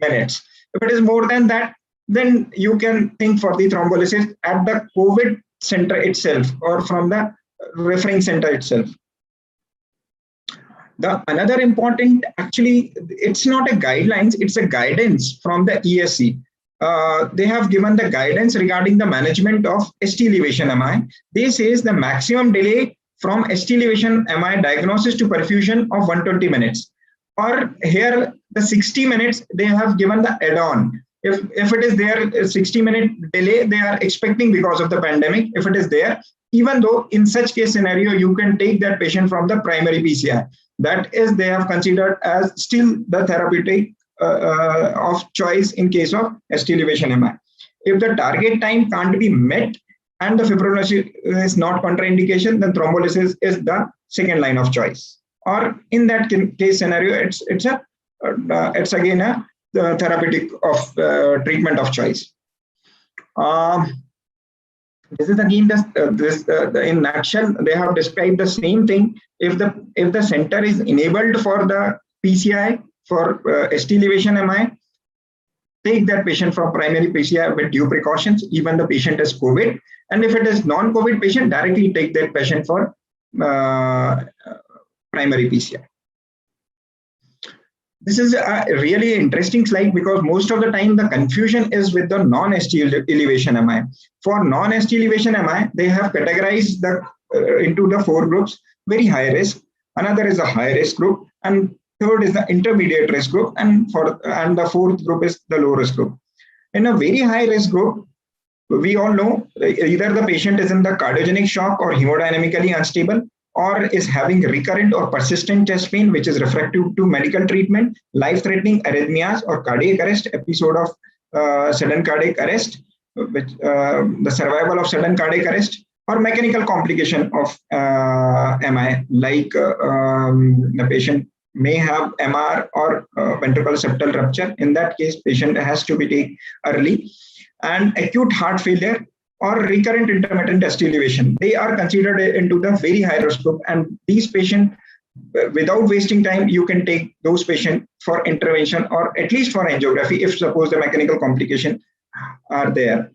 minutes. If it is more than that, then you can think for the thrombolysis at the COVID center itself or from the referring center itself. Another important, actually, it's not a guidelines, it's a guidance from the ESC. They have given the guidance regarding the management of ST elevation MI. They says the maximum delay from ST elevation MI diagnosis to perfusion of 120 minutes. Or here the 60 minutes, they have given the add-on. If it is there, a 60-minute delay, they are expecting because of the pandemic. If it is there, even though in such case scenario, you can take that patient from the primary PCI. That is, they have considered as still the therapeutic of choice in case of ST elevation MI. If the target time can't be met and the fibrinolysis is not contraindication, then thrombolysis is the second line of choice. Or in that case scenario, it's again a therapeutic of treatment of choice. This is again in nutshell. They have described the same thing. If the center is enabled for the PCI for ST elevation MI, take that patient from primary PCI with due precautions, even the patient is COVID. And if it is non-COVID patient, directly take that patient for primary PCI. This is a really interesting slide because most of the time the confusion is with the non-ST elevation MI. For non-ST elevation MI, they have categorized into the 4 groups: very high risk, another is a high risk group, and third is the intermediate risk group, and the fourth group is the low risk group. In a very high risk group, we all know either the patient is in the cardiogenic shock or hemodynamically unstable, or is having recurrent or persistent chest pain, which is refractory to medical treatment, life-threatening arrhythmias or cardiac arrest, episode of sudden cardiac arrest, which the survival of sudden cardiac arrest, or mechanical complication of MI, like the patient may have MR or ventricular septal rupture. In that case, patient has to be taken early. And acute heart failure or recurrent intermittent ST elevation, they are considered into the very high risk group. And these patients, without wasting time, you can take those patients for intervention or at least for angiography if suppose the mechanical complications are there.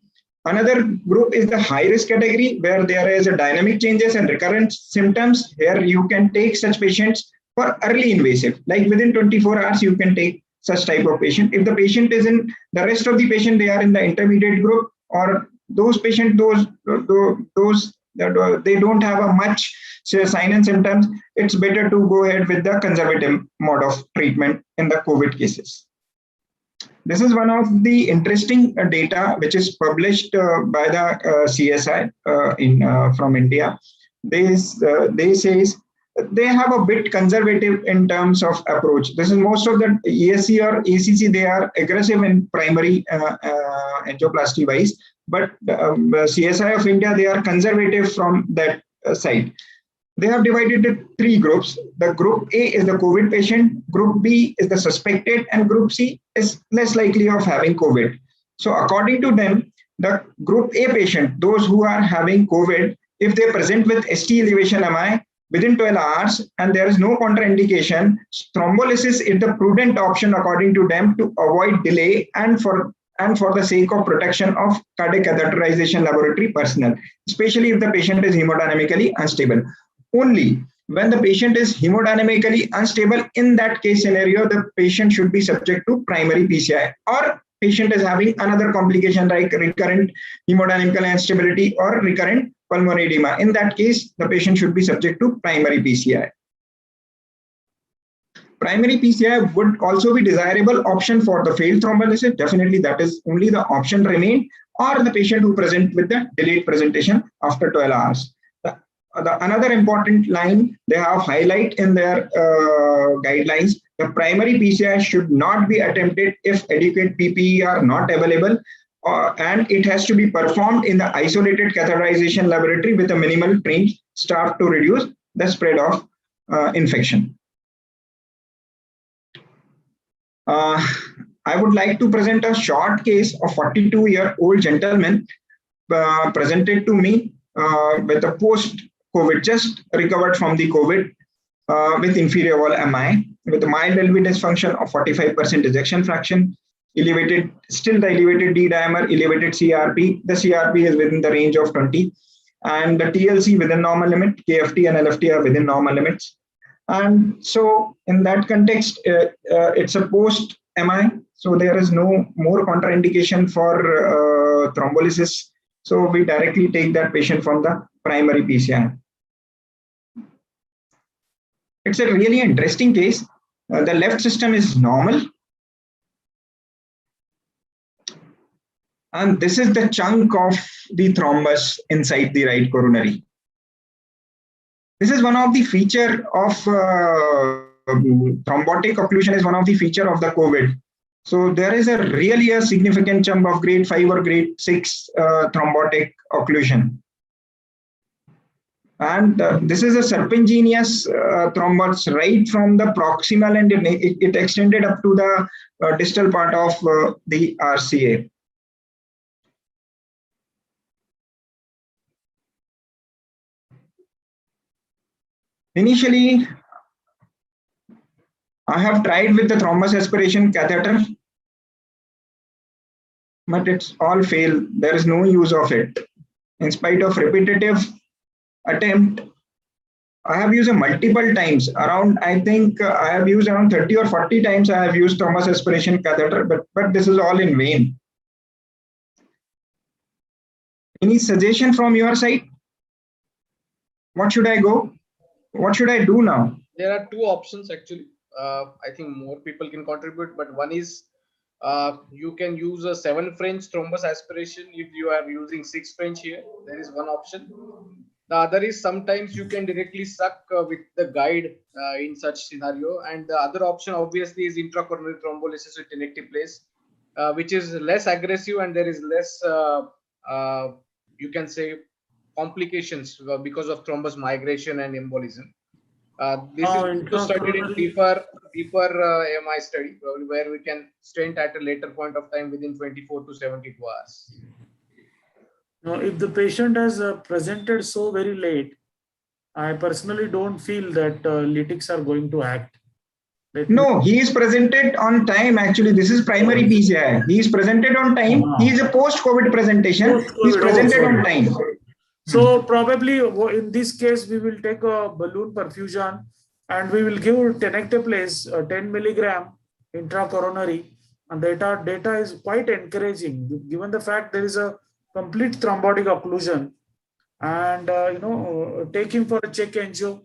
Another group is the high risk category where there is a dynamic changes and recurrent symptoms. Here you can take such patients for early invasive, like within 24 hours you can take such type of patient. If the patient is in the rest of the patient, they are in the intermediate group, or those patients, those that they don't have a much sign and symptoms, it's better to go ahead with the conservative mode of treatment in the COVID cases. This is one of the interesting data which is published by the CSI from India. They says they have a bit conservative in terms of approach. This is most of the ESC or ACC, they are aggressive in primary angioplasty wise, but CSI of India, they are conservative from that side. They have divided it 3 groups. The group A is the COVID patient, group B is the suspected, and group C is less likely of having COVID. So according to them, the group A patient, those who are having COVID, if they present with ST elevation MI within 12 hours and there is no contraindication, thrombolysis is the prudent option according to them to avoid delay and for the sake of protection of cardiac catheterization laboratory personnel, especially if the patient is hemodynamically unstable. Only when the patient is hemodynamically unstable, in that case scenario, the patient should be subject to primary PCI, or patient is having another complication like recurrent hemodynamical instability or recurrent pulmonary edema. In that case, the patient should be subject to primary PCI. Primary PCI would also be desirable option for the failed thrombolysis. Definitely that is only the option remain, or the patient who present with the delayed presentation after 12 hours. Another important line they have highlight in their guidelines: the primary PCI should not be attempted if adequate PPE are not available, and it has to be performed in the isolated catheterization laboratory with a minimal trained staff to reduce the spread of infection. I would like to present a short case of 42-year-old gentleman presented to me with a post-COVID, just recovered from the COVID with inferior wall MI, with a mild LV dysfunction of 45% ejection fraction, still the elevated D dimer, elevated CRP. The CRP is within the range of 20, and the TLC within normal limit, KFT and LFT are within normal limits. And so in that context, it's a post-MI, so there is no more contraindication for thrombolysis. So we directly take that patient from the primary PCI. It's a really interesting case. The left system is normal. And this is the chunk of the thrombus inside the right coronary. This is one of the feature of thrombotic occlusion is one of the feature of the COVID. So there is really a significant chunk of grade 5 or grade 6 thrombotic occlusion. And this is a serpentinous thrombus right from the proximal, and it extended up to the distal part of the RCA. Initially, I have tried with the thrombus aspiration catheter, but it's all failed. There is no use of it. In spite of repetitive attempt, I have used it multiple times. Around, I think I have used around 30 or 40 times. I have used thrombus aspiration catheter, but this is all in vain. Any suggestion from your side? What should I go? What should I do now? There are two options actually. I think more people can contribute, but one is you can use a 7 French thrombus aspiration if you are using 6 French here. There is one option. The other is sometimes you can directly suck with the guide in such scenario. And the other option obviously is intracoronary thrombolysis with tenecteplase, place, which is less aggressive and there is less, you can say, complications because of thrombus migration and embolism. This is also studied in deeper MI study, where we can stent at a later point of time within 24 to 72 hours. Now, if the patient has presented so very late, I personally don't feel that lytics are going to act. No, he is presented on time. Actually, this is primary PCI. He is presented on time. He is a post-COVID presentation. He is presented on time. So probably in this case, we will take a balloon perfusion and we will give tenecteplase 10 milligram intracoronary, and data is quite encouraging given the fact there is a complete thrombotic occlusion, and take him for a check angio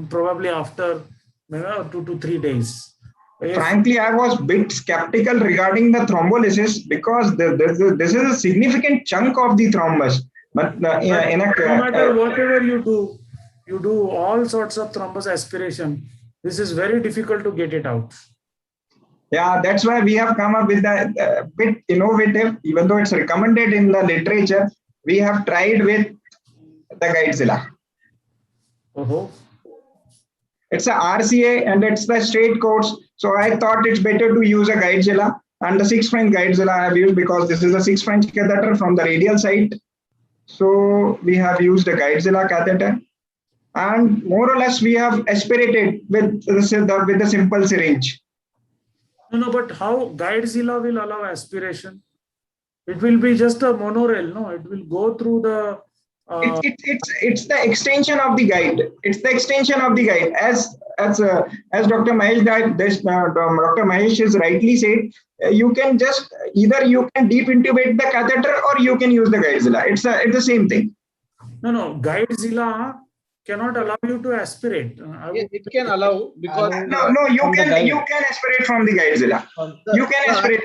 probably after 2 to 3 days. Frankly, I was a bit skeptical regarding the thrombolysis because this is a significant chunk of the thrombus. But no matter whatever you do all sorts of thrombus aspiration. This is very difficult to get it out. Yeah, that's why we have come up with a bit innovative, even though it's recommended in the literature. We have tried with the GuideZilla. It's a RCA and it's the straight course. So I thought it's better to use a GuideZilla, and the 6 French GuideZilla I have used because this is a 6 French catheter from the radial side. So we have used a GuideZilla catheter, and more or less we have aspirated with the simple syringe. No, but how GuideZilla will allow aspiration? It will be just a monorail, no? It will go through the. It's the extension of the guide. It's the extension of the guide. As Dr. Mahesh Dr. Mahesh has rightly said, you can just either you can deep intubate the catheter or you can use the GuideZilla. It's the same thing. No, GuideZilla cannot allow you to aspirate. It can allow because you can aspirate from the GuideZilla. You can aspirate.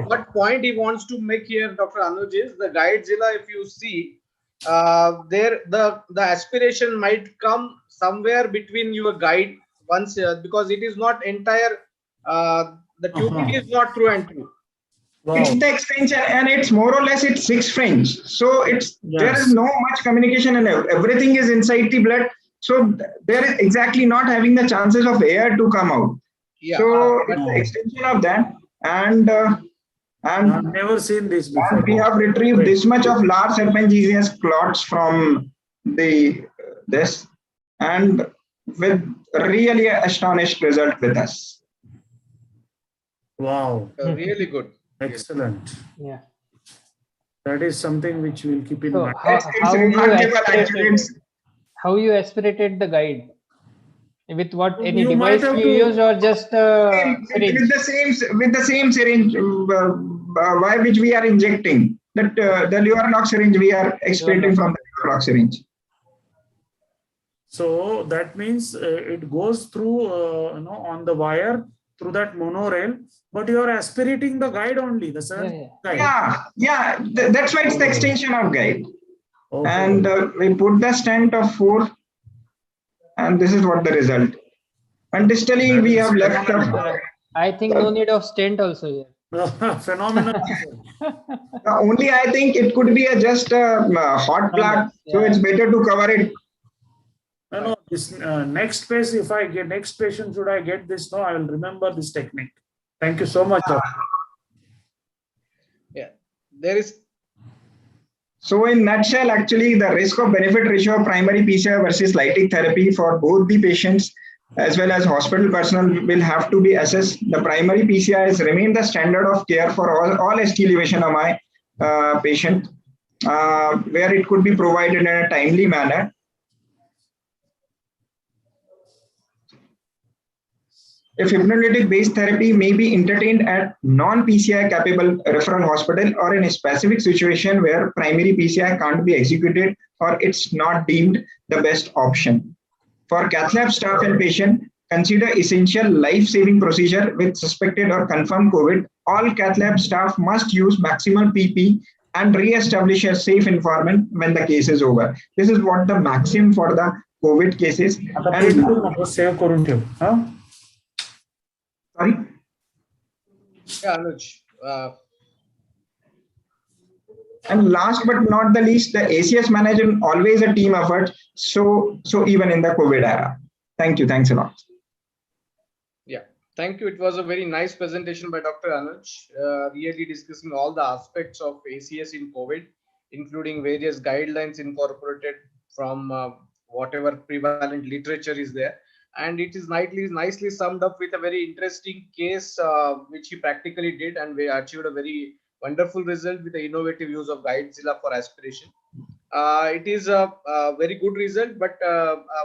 What point he wants to make here, Dr. Anuj, is the GuideZilla. If you see, the aspiration might come somewhere between your guide once because it is not entire. The tubing is not through and through. Wow. It's the extension, and it's more or less it's 6 French. So there is no much communication, and everything is inside the blood. So there is exactly not having the chances of air to come out. Yeah. So it's the extension of that, and I've never seen this before. We have retrieved this much of large serpentinous clots from this, and with really astonished result with us. Wow! Really good. Excellent. Yeah. That is something which we'll keep in mind. How you aspirated the guide? With what, any device you use or just syringe? With the same syringe which we are injecting. The Leeuwenhoek syringe we are extracting from the Leeuwenhoek syringe. So that means it goes through on the wire through that monorail, but you are aspirating the guide only. The guide. Yeah. That's why it's the extension of guide. Okay. And we put the stent of 4, and this is what the result. And distally we have left up. I think no need of stent also here. Phenomenal. Only I think it could be just a hot plaque, so it's better to cover it. No, this next phase, if I get next patient, should I get this? No, I will remember this technique. Thank you so much. Yeah, there is. So in nutshell, actually, the risk of benefit ratio of primary PCI versus lytic therapy for both the patients as well as hospital personnel will have to be assessed. The primary PCIs remain the standard of care for all ST elevation of my patient, where it could be provided in a timely manner. If hypnolytic based therapy may be entertained at non-PCI capable referral hospital or in a specific situation where primary PCI can't be executed or it's not deemed the best option. For cath lab staff and patient, consider essential life-saving procedure with suspected or confirmed COVID. All cath lab staff must use maximum PP and re-establish a safe environment when the case is over. This is what the maxim for the COVID cases. And save करून ठेव. Sorry? Yeah, Anuj. And last but not the least, the ACS management always a team effort. So even in the COVID era. Thank you. Thanks a lot. Yeah, thank you. It was a very nice presentation by Dr. Anuj, really discussing all the aspects of ACS in COVID, including various guidelines incorporated from whatever prevalent literature is there. And it is nicely summed up with a very interesting case, which he practically did, and we achieved a very wonderful result with the innovative use of Guidezilla for aspiration. It is a very good result, but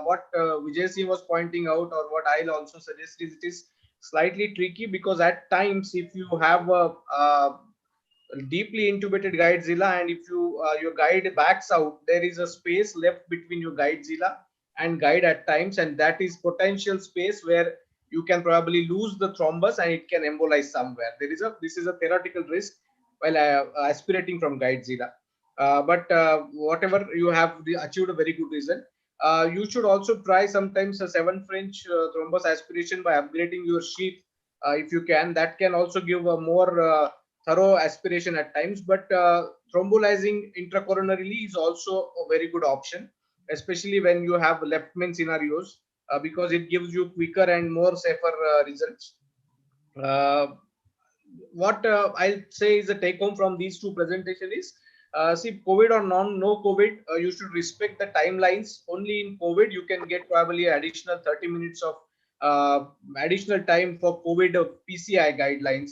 what Vijay Singh was pointing out, or what I'll also suggest, is it is slightly tricky, because at times if you have a deeply intubated Guidezilla and if you your guide backs out, there is a space left between your Guidezilla and guide at times, and that is potential space where you can probably lose the thrombus and it can embolize somewhere. This is a theoretical risk while aspirating from Guidezilla. But whatever, you have achieved a very good result. You should also try sometimes a 7 French thrombus aspiration by upgrading your sheath if you can. That can also give a more thorough aspiration at times. But thrombolizing intracoronarily is also a very good option, especially when you have left main scenarios, because it gives you quicker and more safer results. What I'll say is the take home from these two presentations is, see, COVID or no COVID, you should respect the timelines. Only in COVID you can get probably additional 30 minutes of additional time for COVID PCI guidelines.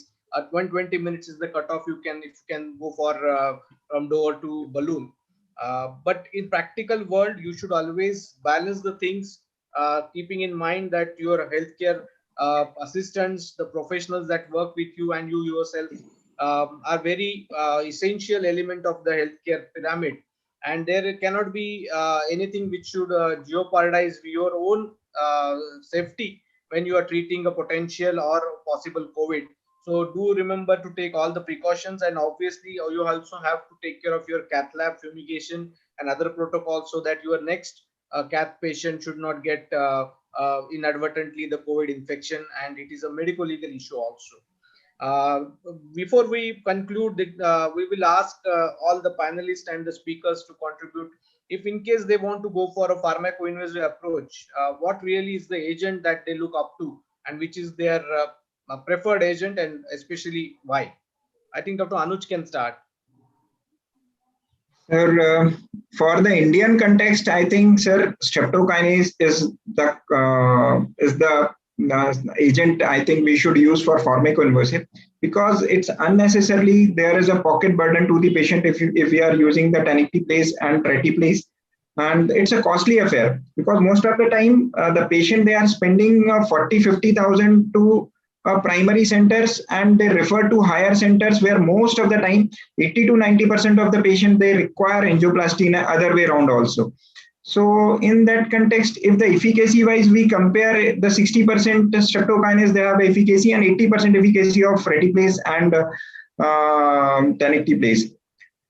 120 minutes is the cutoff. If you can go for from door to balloon. But in practical world, you should always balance the things, keeping in mind that your healthcare assistants, the professionals that work with you, and you yourself are very essential element of the healthcare pyramid, and there cannot be anything which should jeopardize your own safety when you are treating a potential or possible COVID. So do remember to take all the precautions, and obviously you also have to take care of your cath lab fumigation and other protocols, so that your next cath patient should not get inadvertently the COVID infection, and it is a medical legal issue also. Before we conclude, we will ask all the panelists and the speakers to contribute. If in case they want to go for a pharmacoinvasive approach, what really is the agent that they look up to, and which is their preferred agent, and especially why? I think Dr. Anuj can start. Sir, for the Indian context, I think, sir, streptokinase is the agent I think we should use for pharmacoinvasive, because it's unnecessarily there is a pocket burden to the patient if we are using the tenecteplase and treteplase, and it's a costly affair, because most of the time the patient, they are spending 40,000-50,000 to primary centers, and they refer to higher centers where most of the time 80-90% of the patient, they require angioplasty in other way around also. So in that context, if the efficacy wise we compare, the 60% streptokinase, they have efficacy, and 80% efficacy of treteplase and tenecteplase.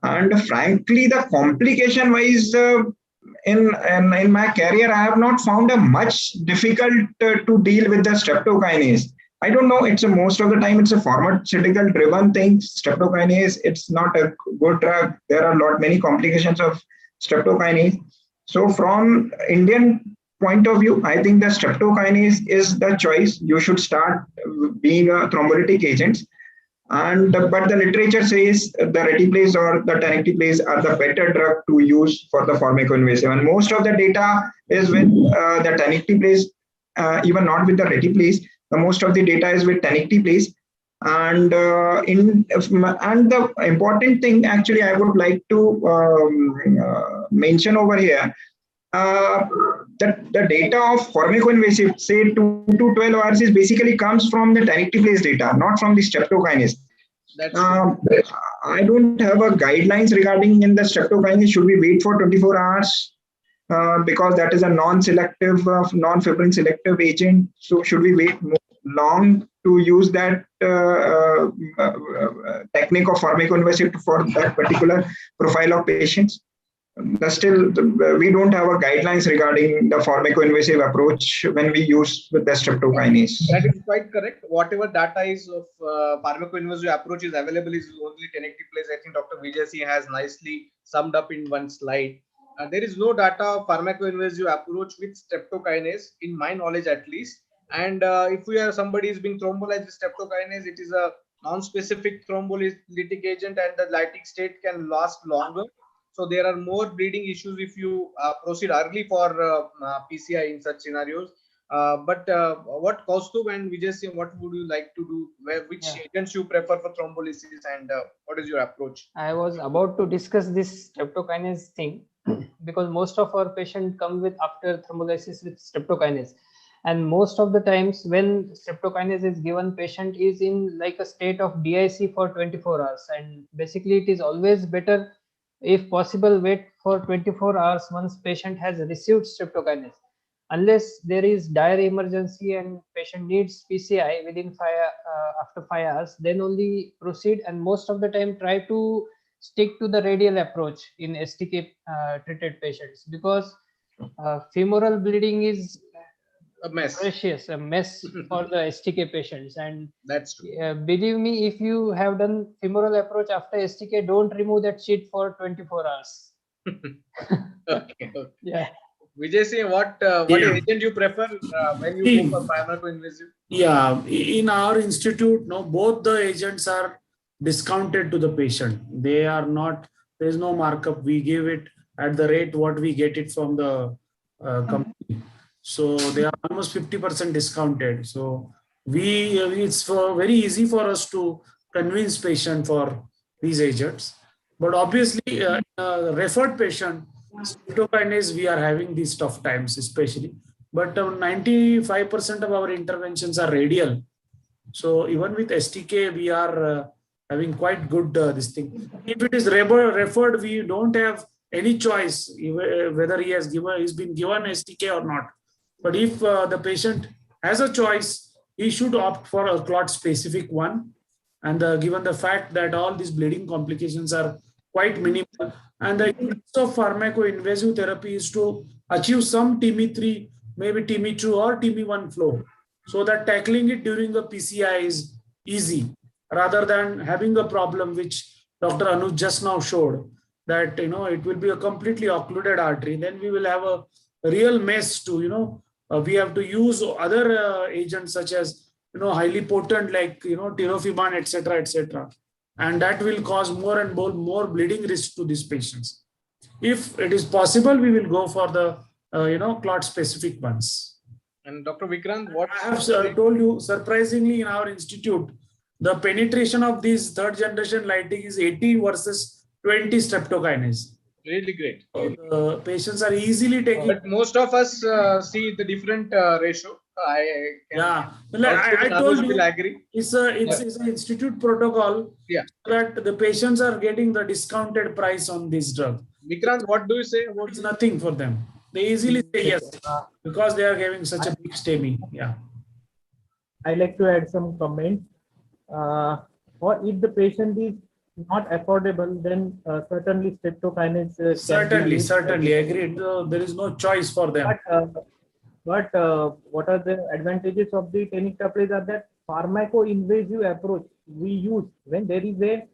And frankly, the complication wise, in my career, I have not found a much difficult to deal with the streptokinase. I don't know. It's most of the time it's a pharmaceutical driven thing. Streptokinase, it's not a good drug. There are many complications of streptokinase. So from Indian point of view, I think the streptokinase is the choice. You should start being a thrombolytic agent. And but the literature says the retiplase or the tenecteplase are the better drug to use for the pharmacoinvasive. And most of the data is with the tenecteplase, even not with the retiplase. The most of the data is with tenecteplase. And and the important thing actually I would like to mention over here, that the data of pharmacoinvasive, say 2 to 12 hours, is basically comes from the tenecteplase data, not from the streptokinase. That's I don't have a guidelines regarding in the streptokinase. Should we wait for 24 hours? Because that is a non-selective, non-fibrin selective agent. So should we wait more long to use that technique of pharmacoinvasive for that particular profile of patients? Still, we don't have a guidelines regarding the pharmacoinvasive approach when we use with the streptokinase. That is quite correct. Whatever data is of pharmacoinvasive approach is available is only tenecteplase. I think Dr. Vijay has nicely summed up in one slide. There is no data of pharmacoinvasive approach with streptokinase, in my knowledge at least. And if we are somebody is being thrombolized with streptokinase, it is a non-specific thrombolytic agent, and the lytic state can last longer. So there are more bleeding issues if you proceed early for PCI in such scenarios. But what Kaustubh and Vijay Singh, what would you like to do? Which agents you prefer for thrombolysis, and what is your approach? I was about to discuss this streptokinase thing because most of our patients come with after thrombolysis with streptokinase, and most of the times when streptokinase is given, patient is in like a state of DIC for 24 hours, and basically it is always better, if possible, wait for 24 hours once patient has received streptokinase. Unless there is dire emergency and patient needs PCI within after 5 hours, then only proceed. And most of the time, try to stick to the radial approach in STK treated patients, because femoral bleeding is A mess. precious, a mess for the STK patients. And That's true. believe me, if you have done femoral approach after STK, don't remove that sheet for 24 hours. Okay. Yeah. Vijay Singh, what agent you prefer when you go for pharmacoinvasive? Yeah, in our institute, no, both the agents are discounted to the patient. They are not, there is no markup. We give it at the rate what we get it from the company. So they are almost 50% discounted. So it's very easy for us to convince patient for these agents. But obviously, referred patient, streptokinase, we are having these tough times, especially. But 95% of our interventions are radial. So even with STK, we are having quite good this thing. If it is referred, we don't have any choice whether he's been given STK or not. But if the patient has a choice, he should opt for a clot specific one. And given the fact that all these bleeding complications are quite minimal, and the use of pharmacoinvasive therapy is to achieve some TME3, maybe TME2 or TME1 flow, so that tackling it during the PCI is easy, rather than having a problem which Dr. Anuj just now showed, that it will be a completely occluded artery. Then we will have a real mess to we have to use other agents such as highly potent, like tirofiban, etc., and that will cause more and more bleeding risk to these patients. If it is possible, we will go for the clot specific ones. And Dr. Vikrant, what I have told you, surprisingly, in our institute, the penetration of these third generation lytic is 80 versus 20 streptokinase. Really great. So patients are easily taking. But most of us see the different ratio. I told you, will agree. It's an institute protocol. Yeah. That the patients are getting the discounted price on this drug. Vikrant, what do you say about It's nothing for them. They easily say yes because they are giving such a big STEMI. Yeah. I like to add some comments. Or if the patient is not affordable, then certainly streptokinase. Certainly agreed. There is no choice for them. But what are the advantages of the tenecteplase are that pharmacoinvasive approach we use when there is a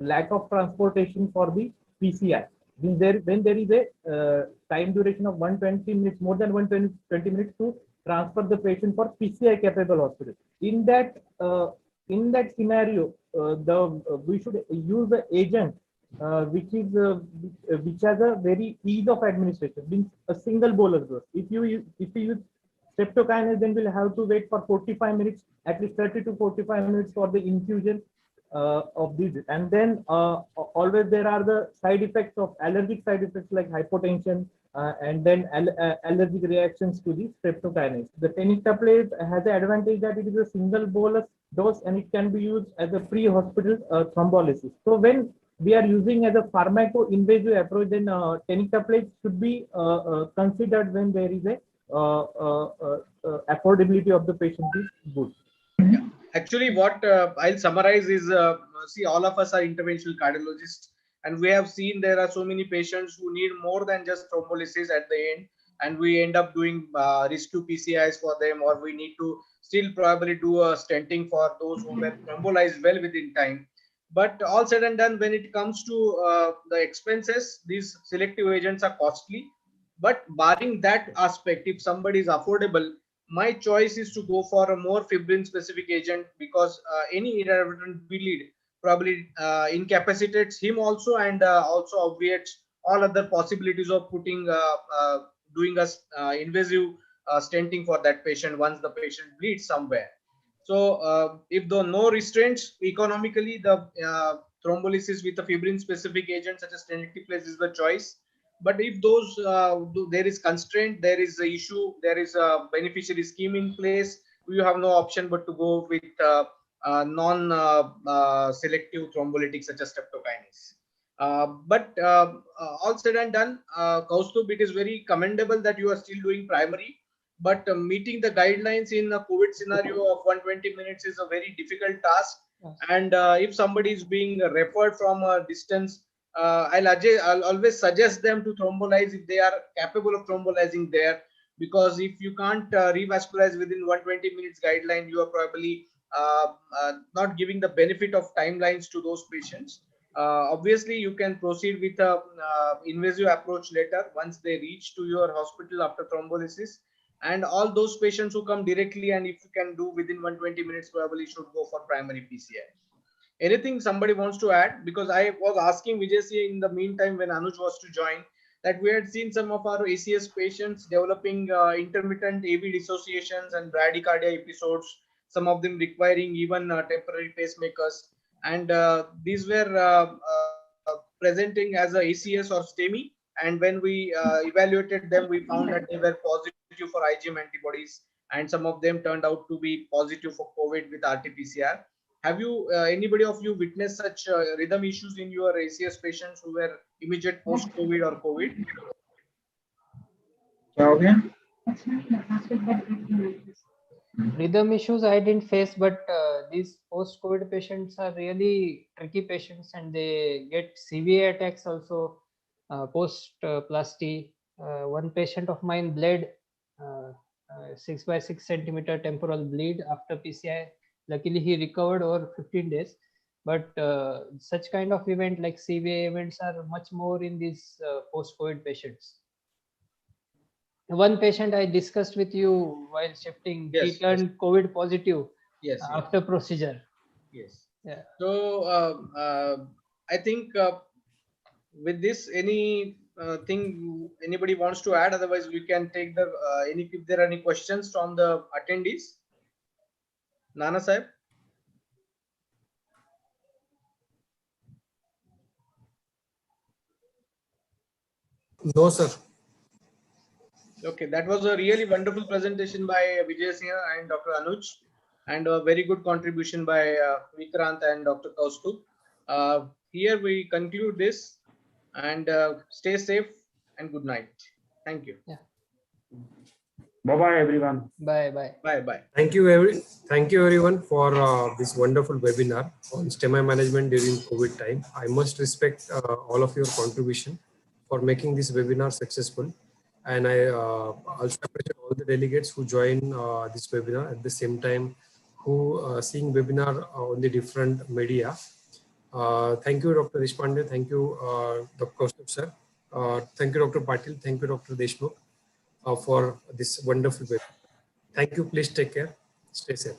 lack of transportation for the PCI. When there is a time duration of 120 minutes, more than 120 minutes to transfer the patient for PCI capable hospital. In that in that scenario, we should use the agent which has a very ease of administration, means a single bolus dose. If you use streptokinase, then we'll have to wait for 45 minutes, at least 30 to 45 minutes for the infusion of these. And then always there are the side effects of allergic side effects like hypotension and then allergic reactions to the streptokinase. The tenecteplase has the advantage that it is a single bolus dose and it can be used as a pre-hospital thrombolysis. So when we are using as a pharmaco-invasive approach, then tenecteplase should be considered when there is a affordability of the patient is good. Actually, what I'll summarize is, see, all of us are interventional cardiologists, and we have seen there are so many patients who need more than just thrombolysis at the end, and we end up doing rescue PCIs for them, or we need to still probably do a stenting for those who were thrombolized well within time. But all said and done, when it comes to the expenses, these selective agents are costly. But barring that aspect, if somebody is affordable, my choice is to go for a more fibrin specific agent, because any inadvertent bleed probably incapacitates him also, and also obviates all other possibilities of putting doing a invasive stenting for that patient once the patient bleeds somewhere. So if there are no restraints economically, the thrombolysis with a fibrin specific agent such as tenecteplase is the choice. But if those there is constraint, there is a issue, there is a beneficiary scheme in place, you have no option but to go with non selective thrombolytics such as streptokinase. But all said and done, Kaustubh, it is very commendable that you are still doing primary, but meeting the guidelines in a COVID scenario of 120 minutes is a very difficult task. Yes. And if somebody is being referred from a distance, I'll always suggest them to thrombolize if they are capable of thrombolizing there, because if you can't revascularize within 120 minutes guideline, you are probably not giving the benefit of timelines to those patients. Obviously, you can proceed with a invasive approach later once they reach to your hospital after thrombolysis. And all those patients who come directly, and if you can do within 120 minutes, probably should go for primary PCI. Anything somebody wants to add? Because I was asking Vijay in the meantime when Anuj was to join, that we had seen some of our ACS patients developing intermittent AV dissociations and bradycardia episodes, some of them requiring even temporary pacemakers. And these were presenting as a ACS or STEMI. And when we evaluated them, we found that they were positive for IgM antibodies, and some of them turned out to be positive for COVID with RT-PCR. Have you, anybody of you, witnessed such rhythm issues in your ACS patients who were immediate post-COVID or COVID? Okay. Rhythm issues I didn't face, but these post-COVID patients are really tricky patients, and they get severe attacks also post-plasty. One patient of mine bled 6 by 6 centimeter temporal bleed after PCI. Luckily, he recovered over 15 days. But such kind of event like CVA events are much more in these post-COVID patients. One patient I discussed with you while shifting, Yes, he turned COVID positive yes, after procedure. yes. Yeah. So I think with this, any thing anybody wants to add? Otherwise, we can take the if there are any questions from the attendees. Nana Sahib. No, sir. Okay, that was a really wonderful presentation by Vijay Singh and Dr. Anuj, and a very good contribution by Vikrant and Dr. Kaustubh. Here we conclude this, and stay safe and good night. Thank you. Yeah. Bye-bye, everyone. Bye. Bye. Bye bye. Thank you everyone for this wonderful webinar on STEMI management during COVID time. I must respect all of your contribution for making this webinar successful. And I also appreciate all the delegates who join this webinar at the same time, who seeing webinar on the different media. Thank you, Dr. Deshpande. Thank you, Dr. Kaustubh sir. Thank you, Dr. Patil. Thank you, Dr. Deshmukh, for this wonderful webinar. Thank you. Please take care. Stay safe.